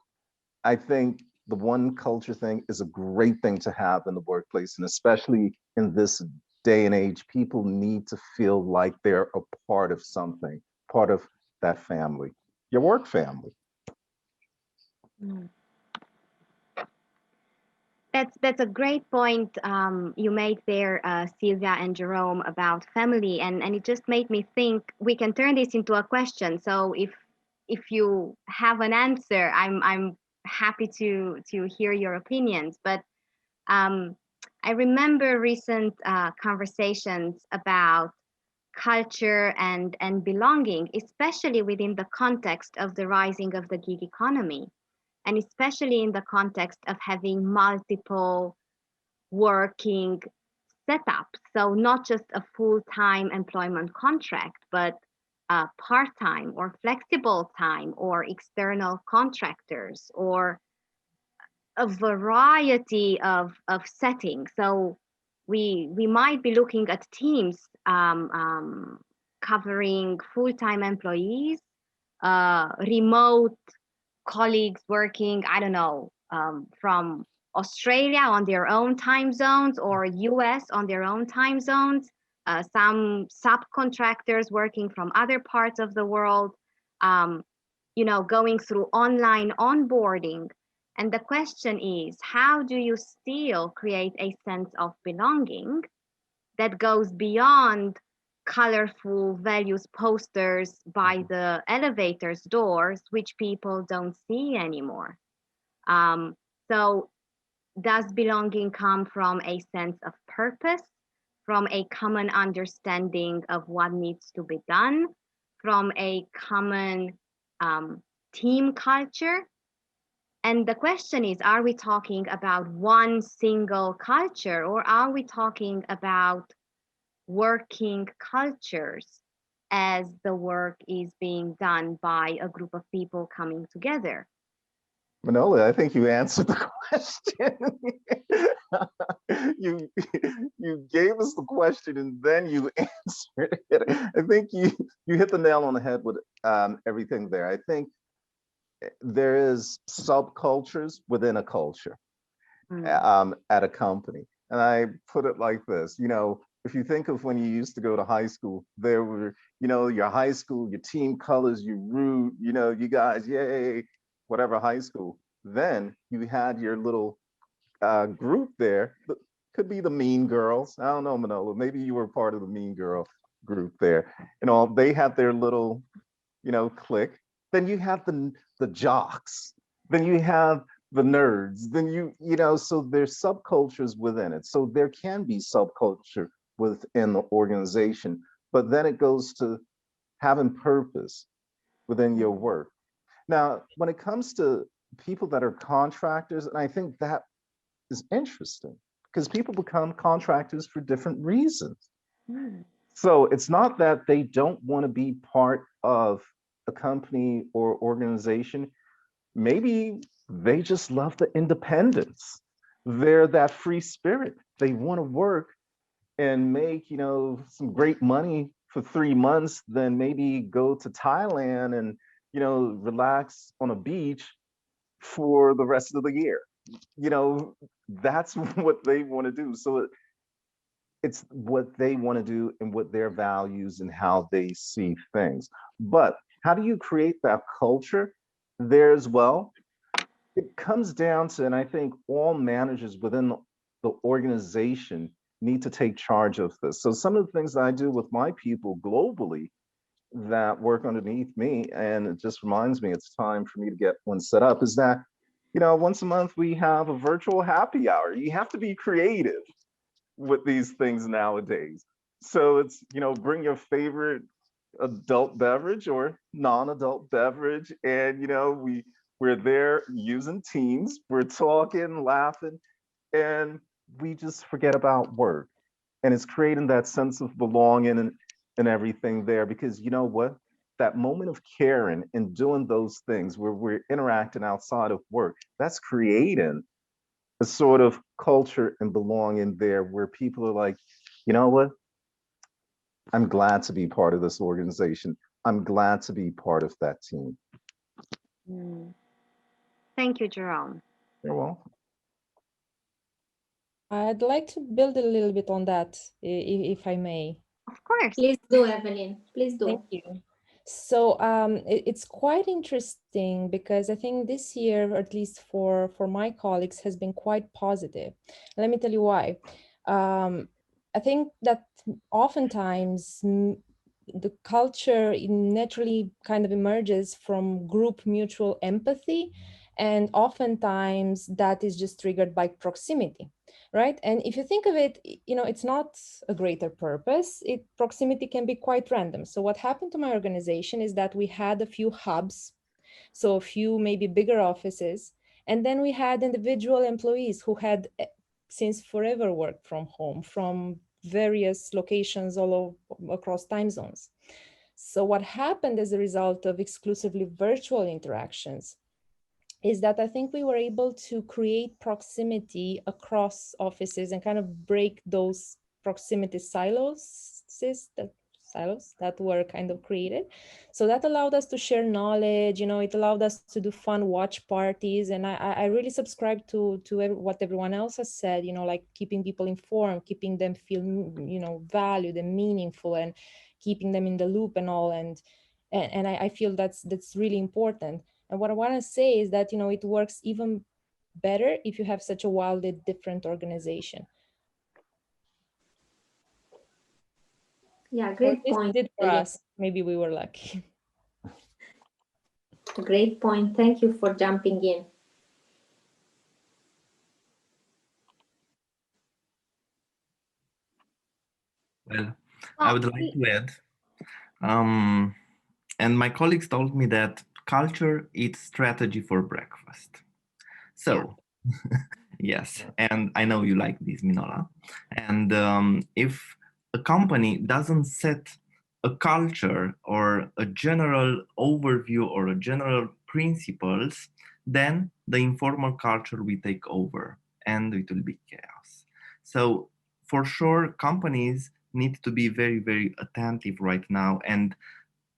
I think the one culture thing is a great thing to have in the workplace, and especially in this day and age, people need to feel like they're a part of something, part of that family, your work family. That's a great point you made there, Sylvia and Jerome, about family, and it just made me think we can turn this into a question. So if you have an answer, I'm happy to hear your opinions. But Um, I remember recent conversations about culture and belonging, especially within the context of the rising of the gig economy, and especially in the context of having multiple working setups. So not just a full-time employment contract, but part-time or flexible time or external contractors or a variety of settings. So we might be looking at teams covering full-time employees, remote colleagues working, I don't know, from Australia on their own time zones or US on their own time zones, some subcontractors working from other parts of the world, um, going through online onboarding. And the question is, how do you still create a sense of belonging that goes beyond colorful values posters by the elevators doors, which people don't see anymore? Um, so, does belonging come from a sense of purpose, from a common understanding of what needs to be done, from a common team culture? And the question is, are we talking about one single culture or are we talking about working cultures as the work is being done by a group of people coming together? Manola, I think you answered the question. you you gave us the question and then you answered it. I think you hit the nail on the head with everything there. I think there is subcultures within a culture at a company. And I put it like this, if you think of when you used to go to high school, there were, your high school, your team colors, you root, you guys, yay, whatever high school. Then you had your little group there. Could be the Mean Girls. I don't know, Manola. Maybe you were part of the Mean Girl group there. They had their little, clique. Then you have the jocks. Then you have the nerds. Then so there's subcultures within it. So there can be subculture within the organization, but then it goes to having purpose within your work. Now, when it comes to people that are contractors, and I think that is interesting because people become contractors for different reasons. So it's not that they don't want to be part of a company or organization. Maybe they just love the independence. They're that free spirit. They want to work and make, some great money for 3 months, then maybe go to Thailand and, relax on a beach for the rest of the year. That's what they want to do. So it's what they want to do and what their values and how they see things. But how do you create that culture there as well? It comes down to, and I think all managers within the organization need to take charge of this. So some of the things that I do with my people globally that work underneath me, and it just reminds me it's time for me to get one set up, is that, once a month we have a virtual happy hour. You have to be creative with these things nowadays. So it's, bring your favorite adult beverage or non-adult beverage. And, we're there using Teams, we're talking, laughing, and we just forget about work. And it's creating that sense of belonging and everything there, because you know what? That moment of caring and doing those things where we're interacting outside of work, that's creating a sort of culture and belonging there where people are like, you know what? I'm glad to be part of this organization. I'm glad to be part of that team. Thank you, Jerome. You're welcome. I'd like to build a little bit on that, if I may. Of course. Please do, Evelyn. Please do. Thank you. So it's quite interesting because I think this year, at least for my colleagues, has been quite positive. Let me tell you why. I think that oftentimes the culture naturally kind of emerges from group mutual empathy, and oftentimes that is just triggered by proximity. right? And if you think of it, it's not a greater purpose. Proximity can be quite random. So what happened to my organization is that we had a few hubs, so a few maybe bigger offices, and then we had individual employees who had since forever worked from home, from various locations across time zones. So what happened as a result of exclusively virtual interactions is that I think we were able to create proximity across offices and kind of break those proximity silos that were kind of created. So that allowed us to share knowledge, it allowed us to do fun watch parties. And I really subscribe to what everyone else has said, like keeping people informed, keeping them feel, valued and meaningful, and keeping them in the loop and all. And I feel that's really important. And what I want to say is that, it works even better if you have such a wildly different organization. Yeah, Or at great least point. it did for Celia. us. Maybe we were lucky. Great point. Thank you for jumping in. Well, I would like to add, and my colleagues told me that culture is strategy for breakfast. So, yes, and I know you like this, Minola. And if a company doesn't set a culture or a general overview or a general principles, then the informal culture will take over and it will be chaos. So for sure, companies need to be very, very attentive right now. And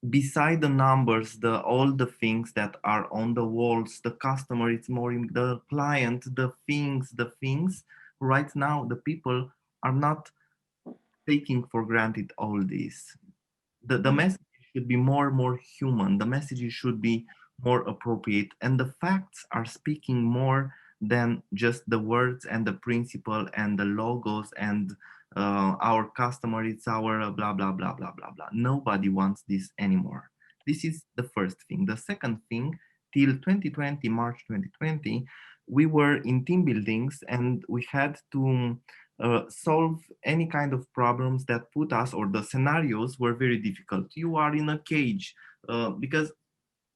beside the numbers, all the things that are on the walls, the customer, it's more in the client, the things right now, the people are not taking for granted all this. The message should be more human. The messages should be more appropriate, and the facts are speaking more than just the words and the principle and the logos and our customer, it's our blah blah blah blah blah blah. Nobody wants this anymore. This is the first thing. The second thing, till 2020, March 2020, we were in team buildings and we had to solve any kind of problems that put us, or the scenarios were very difficult. You are in a cage because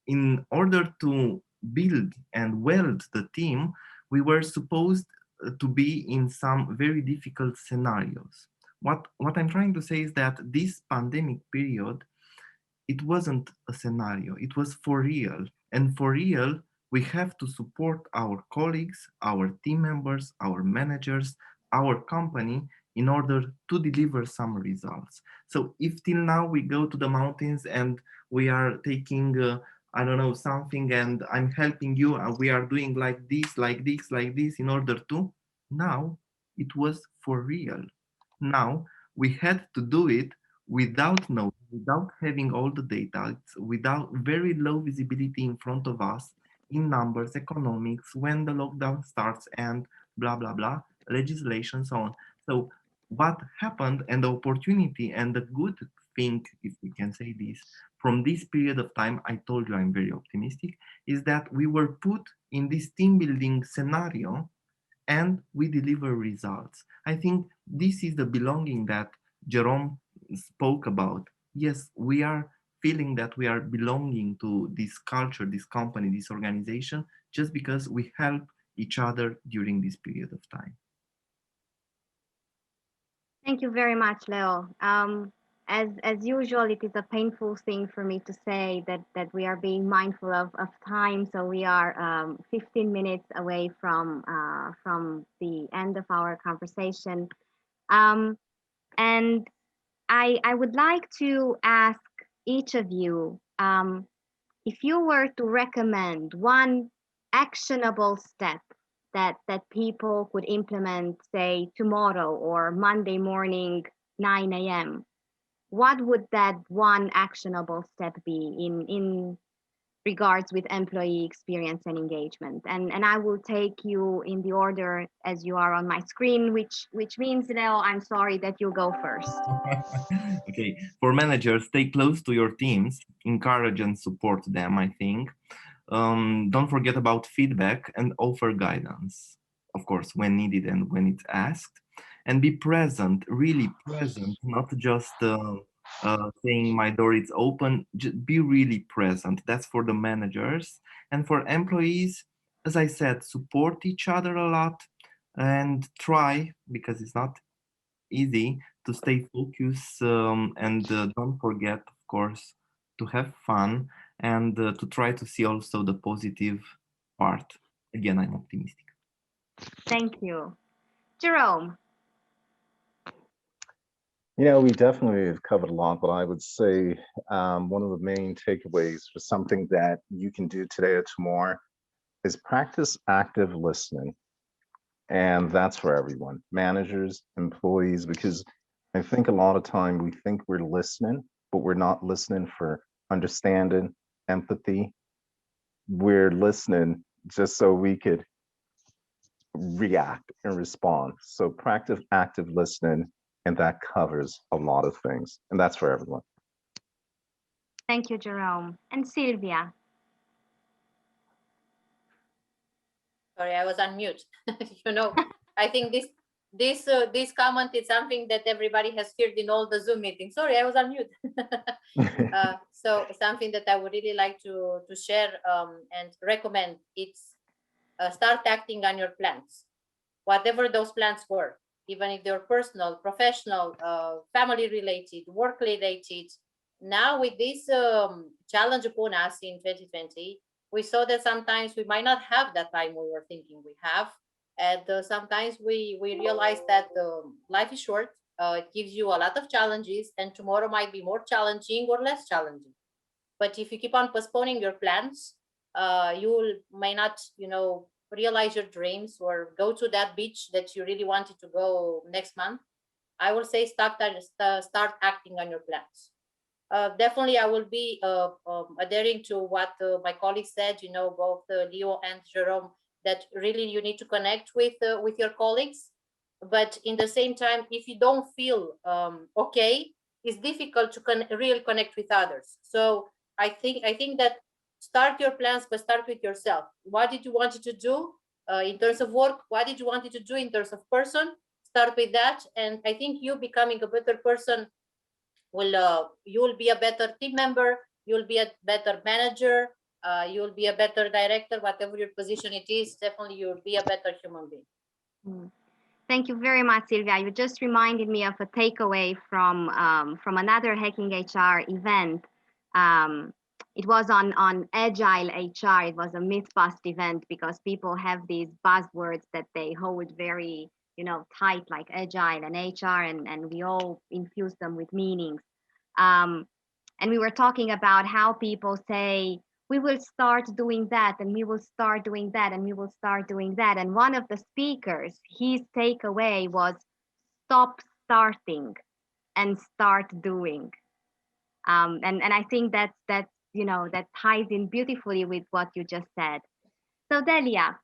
in order to build and weld the team, we were supposed to be in some very difficult scenarios. What I'm trying to say is that this pandemic period, it wasn't a scenario, it was for real. And for real, we have to support our colleagues, our team members, our managers, our company in order to deliver some results. So if till now we go to the mountains and we are taking, I don't know, something and I'm helping you and we are doing like this, like this, like this in order to, now it was for real. Now we had to do it without knowing, without having all the data, without very low visibility in front of us in numbers, economics, when the lockdown starts and blah, blah, blah, legislation, so on. So what happened and the opportunity and the good thing, if we can say this, from this period of time, I told you I'm very optimistic, is that we were put in this team building scenario and we deliver results. I think this is the belonging that Jerome spoke about. Yes, we are feeling that we are belonging to this culture, this company, this organization, just because we help each other during this period of time. Thank you very much, Leo. As usual, it is a painful thing for me to say that we are being mindful of time. So we are 15 minutes away from the end of our conversation, and I would like to ask each of you, if you were to recommend one actionable step that people could implement, say tomorrow or Monday morning, 9 a.m., what would that one actionable step be in regards with employee experience and engagement? And I will take you in the order as you are on my screen, which means, Leo, I'm sorry that you go first. Okay, for managers, stay close to your teams, encourage and support them, I think. Don't forget about feedback and offer guidance. of course, when needed and when it's asked, and be present, really present, not just saying my door is open. Just be really present. That's for the managers. And for employees, as I said, support each other a lot and try, because it's not easy, to stay focused, and don't forget, of course, to have fun and to try to see also the positive part. Again, I'm optimistic. Thank you. Jerome. We definitely have covered a lot, but I would say one of the main takeaways for something that you can do today or tomorrow is practice active listening. And that's for everyone, managers, employees, because I think a lot of time we think we're listening, but we're not listening for understanding, empathy. We're listening just so we could react and respond. So practice active listening, and that covers a lot of things. And that's for everyone. Thank you, Jerome. And Sylvia. Sorry, I was on mute. I think this comment is something that everybody has heard in all the Zoom meetings. Sorry, I was on mute. So something that I would really like to share and recommend, it's start acting on your plans, whatever those plans were, even if they're personal, professional, family related, work related. Now with this challenge upon us in 2020, we saw that sometimes we might not have that time we were thinking we have. And sometimes we realize that life is short. It gives you a lot of challenges, and tomorrow might be more challenging or less challenging. But if you keep on postponing your plans, you may not, realize your dreams or go to that beach that you really wanted to go next month. I will say start acting on your plans. Definitely, I will be adhering to what my colleagues said. Both Leo and Jerome, that really you need to connect with your colleagues. But in the same time, if you don't feel okay, it's difficult to really connect with others. So I think that start your plans, but start with yourself. What did you want to do in terms of work? What did you want to do in terms of person? Start with that, and I think you becoming a better person you'll be a better team member, you'll be a better manager, you'll be a better director, whatever your position it is. Definitely, you'll be a better human being. Thank you very much, Sylvia. You just reminded me of a takeaway from another Hacking HR event. It was on Agile HR. It was a myth-bust event because people have these buzzwords that they hold very, tight, like Agile and HR, and we all infuse them with meanings. And we were talking about how people say, we will start doing that, and we will start doing that, and we will start doing that. And one of the speakers, his takeaway was stop starting and start doing. And I think that ties in beautifully with what you just said. So Delia,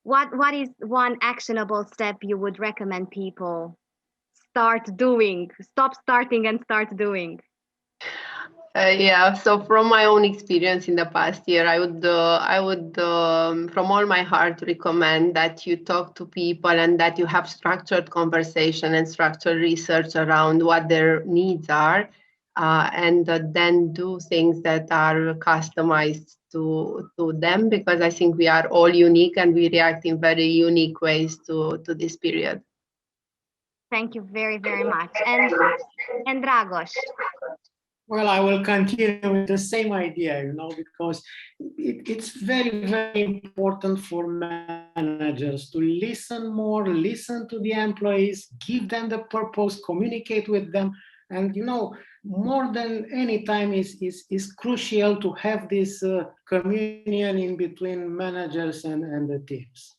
what is one actionable step you would recommend people start doing? Stop starting and start doing. Yeah, so from my own experience in the past year, I would, from all my heart, recommend that you talk to people and that you have structured conversation and structured research around what their needs are, and then do things that are customized to them, because I think we are all unique and we react in very unique ways to this period. Thank you very, very much. And Dragos. Well, I will continue with the same idea, because it's very, very important for managers to listen more, listen to the employees, give them the purpose, communicate with them. And, more than any time is crucial to have this communion in between managers and the teams.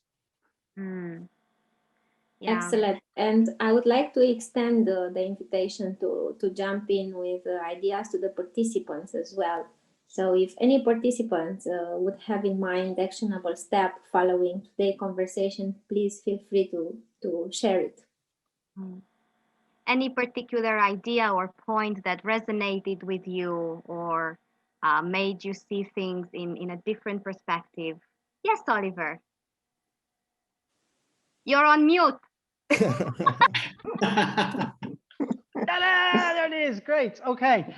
Yeah. Excellent. And I would like to extend the invitation to jump in with ideas to the participants as well. So if any participants would have in mind actionable step following today's conversation, please feel free to share it. Any particular idea or point that resonated with you or made you see things in a different perspective? Yes, Oliver. You're on mute. Ta-da! There it is. Great. Okay.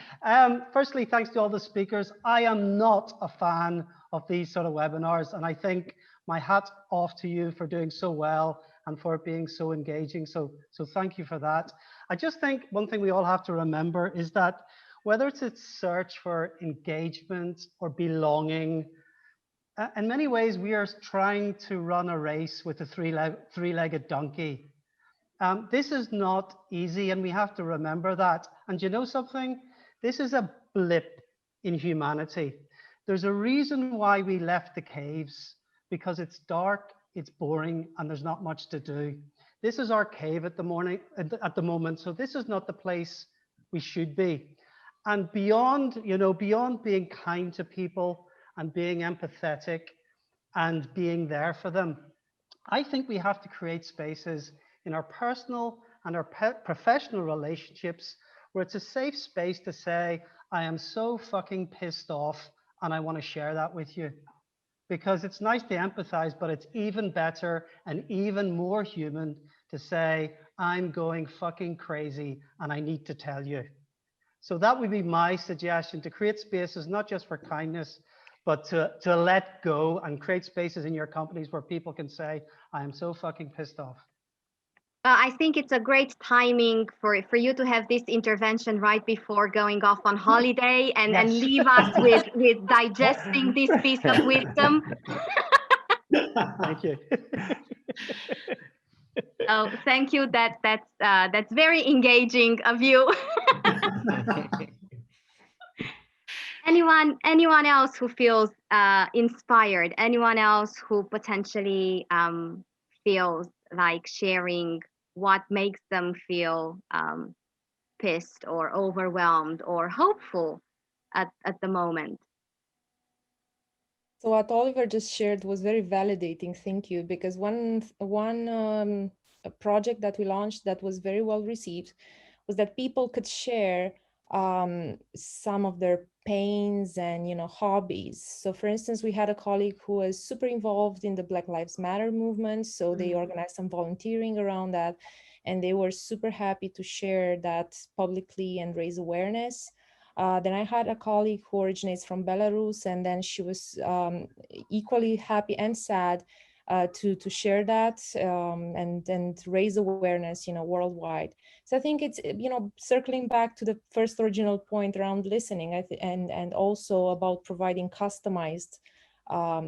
Firstly, thanks to all the speakers. I am not a fan of these sort of webinars, and I think my hat off to you for doing so well and for being so engaging. So thank you for that. I just think one thing we all have to remember is that whether it's a search for engagement or belonging, in many ways we are trying to run a race with a three-legged donkey. This is not easy, and we have to remember that. And you know something? This is a blip in humanity. There's a reason why we left the caves, because it's dark, it's boring, and there's not much to do. This is our cave at the moment, so this is not the place we should be. And beyond, beyond being kind to people and being empathetic and being there for them, I think we have to create spaces in our personal and our professional relationships where it's a safe space to say, I am so fucking pissed off and I want to share that with you. Because it's nice to empathize, but it's even better and even more human to say, I'm going fucking crazy and I need to tell you. So that would be my suggestion, to create spaces, not just for kindness, but to let go and create spaces in your companies where people can say, I am so fucking pissed off. I think it's a great timing for you to have this intervention right before going off on holiday and, Yes. and leave us with digesting this piece of wisdom. Thank you. Oh, thank you. That's very engaging of you. Anyone else who feels inspired? Anyone else who potentially feels like sharing what makes them feel pissed or overwhelmed or hopeful at the moment? So what Oliver just shared was very validating. Thank you. Because one a project that we launched that was very well received was that people could share some of their pains and hobbies. So for instance, we had a colleague who was super involved in the Black Lives Matter movement. So they organized some volunteering around that, and they were super happy to share that publicly and raise awareness. Then I had a colleague who originates from Belarus, and then she was equally happy and sad to share that and raise awareness, worldwide. So I think it's, circling back to the first original point around listening, and also about providing customized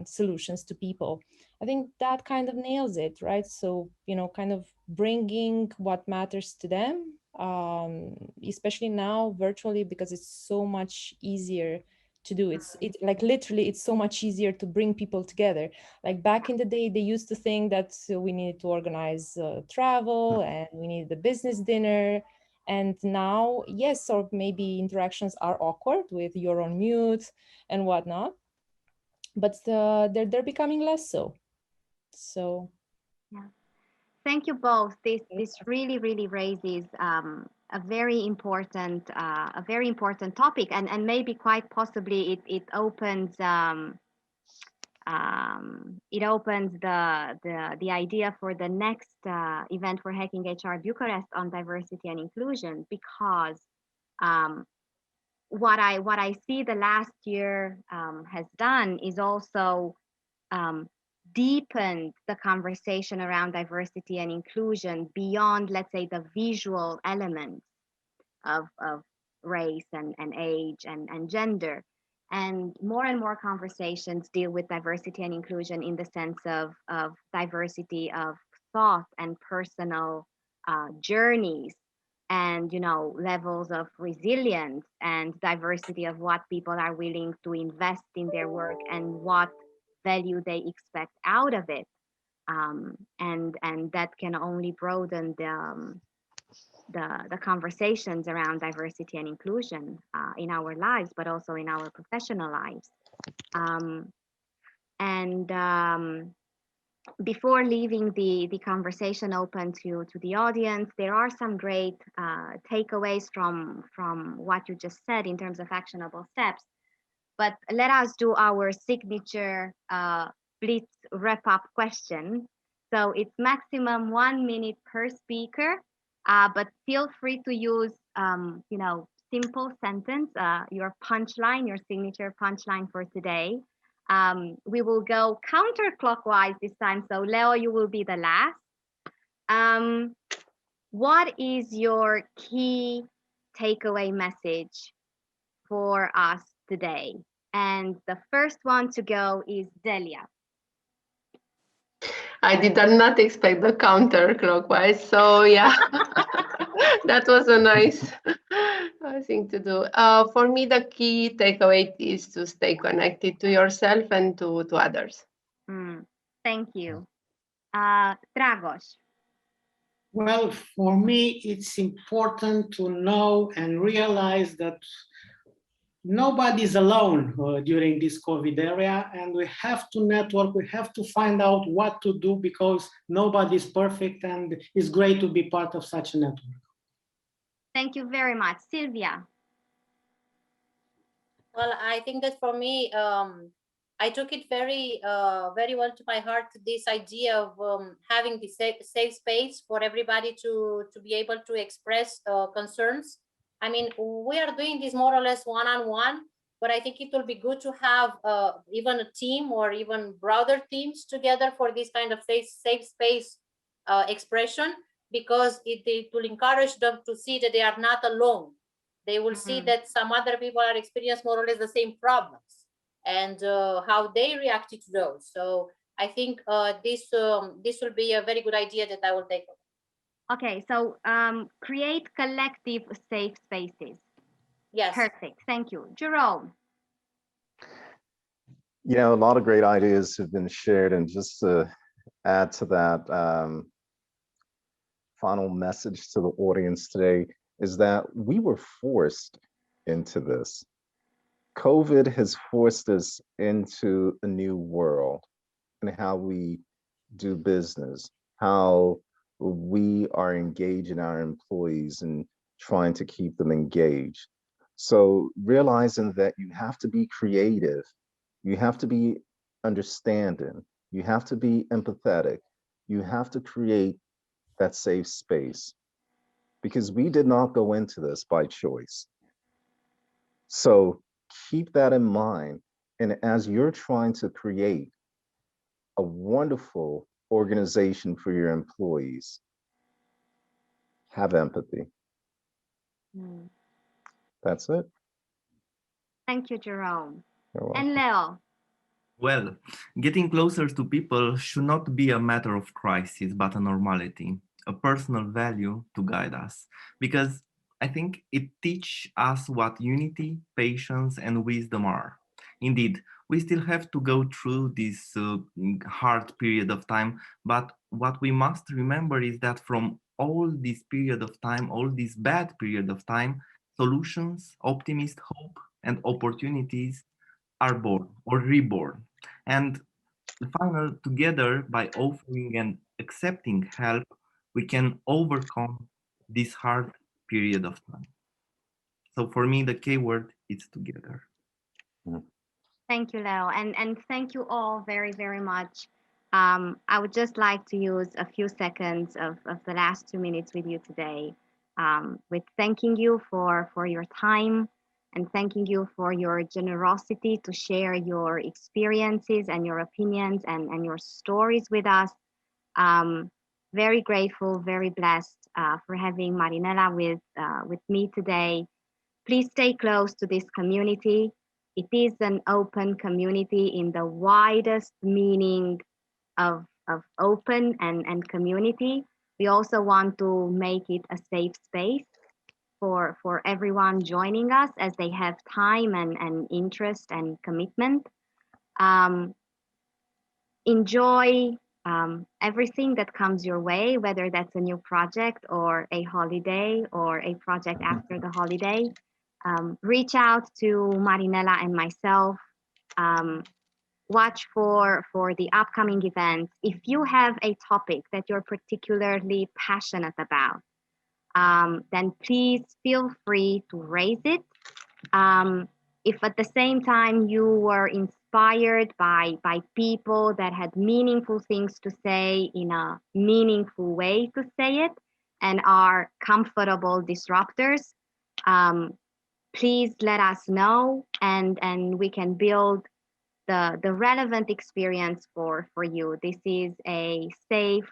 solutions to people. I think that kind of nails it, right? So, kind of bringing what matters to them, especially now virtually, because it's so much easier to do. It's like literally it's so much easier to bring people together. Like back in the day, they used to think that we needed to organize travel and we needed a business dinner. And now, yes, or maybe interactions are awkward with you're on mute and whatnot, but they're becoming less so. So yeah, thank you both. This really raises a very important topic, and maybe quite possibly it opens the idea for the next event for Hacking HR Bucharest on diversity and inclusion, because what I see the last year has done is also deepened the conversation around diversity and inclusion beyond, let's say, the visual elements of race and age and gender. And more conversations deal with diversity and inclusion in the sense of diversity of thought and personal journeys, and levels of resilience and diversity of what people are willing to invest in their work and what value they expect out of it, and that can only broaden the conversations around diversity and inclusion in our lives, but also in our professional lives. And before leaving the conversation open to the audience, there are some great takeaways from what you just said in terms of actionable steps. But let us do our signature blitz wrap-up question. So it's maximum 1 minute per speaker, but feel free to use, simple sentence, your punchline, your signature punchline for today. We will go counterclockwise this time. So Leo, you will be the last. What is your key takeaway message for us today? And the first one to go is Delia. I did not expect the counterclockwise, so yeah, that was a nice thing to do. For me, the key takeaway is to stay connected to yourself and to others. Thank you. Dragos. Well, for me, it's important to know and realize that nobody's alone during this COVID area, and we have to network, we have to find out what to do because nobody's perfect, and it's great to be part of such a network. Thank you very much. Sylvia. Well, I think that for me, I took it very, very well to my heart, this idea of having the safe space for everybody to be able to express concerns. I mean, we are doing this more or less one-on-one, but I think it will be good to have even a team or even broader teams together for this kind of safe space expression, because it will encourage them to see that they are not alone. They will see that some other people are experiencing more or less the same problems, and how they reacted to those. So I think this will be a very good idea that I will take on. Okay, so create collective safe spaces. Yes. Perfect. Thank you. Jerome. A lot of great ideas have been shared, and just to add to that, final message to the audience today is that we were forced into this. COVID has forced us into a new world and how we do business, how we are engaging our employees and trying to keep them engaged. So realizing that you have to be creative, you have to be understanding, you have to be empathetic, you have to create that safe space, because we did not go into this by choice. So keep that in mind. And as you're trying to create a wonderful organization for your employees, have empathy. That's it. Thank you, Jerome. You're And Leo. Well, getting closer to people should not be a matter of crisis, but a normality, a personal value to guide us. Because I think it teaches us what unity, patience, and wisdom are. Indeed, we still have to go through this hard period of time, but what we must remember is that from all this period of time, all this bad period of time, solutions, optimism, hope, and opportunities are born or reborn. And the final, together, by offering and accepting help, we can overcome this hard period of time. So for me, the key word is together. Thank you, Leo. And thank you all very, very much. I would just like to use a few seconds of the last 2 minutes with you today, with thanking you for your time and thanking you for your generosity to share your experiences and your opinions and your stories with us. Very grateful, very blessed for having Marinella with me today. Please stay close to this community. It is an open community in the widest meaning of open and community. We also want to make it a safe space for everyone joining us as they have time and interest and commitment. Enjoy everything that comes your way, whether that's a new project or a holiday or a project after the holiday. Reach out to Marinella and myself. Watch for the upcoming events. If you have a topic that you're particularly passionate about, then please feel free to raise it. if at the same time you were inspired by people that had meaningful things to say in a meaningful way to say it and are comfortable disruptors, please let us know, and we can build the relevant experience for you. This is a safe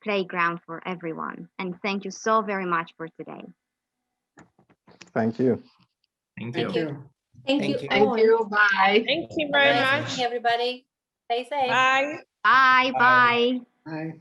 playground for everyone. And thank you so very much for today. Thank you. Thank Thank you. you. Thank Thank you you. Thank all. you. Bye. Thank you Have a very nice much. evening, everybody. Stay safe. Bye. Bye. Bye. Bye.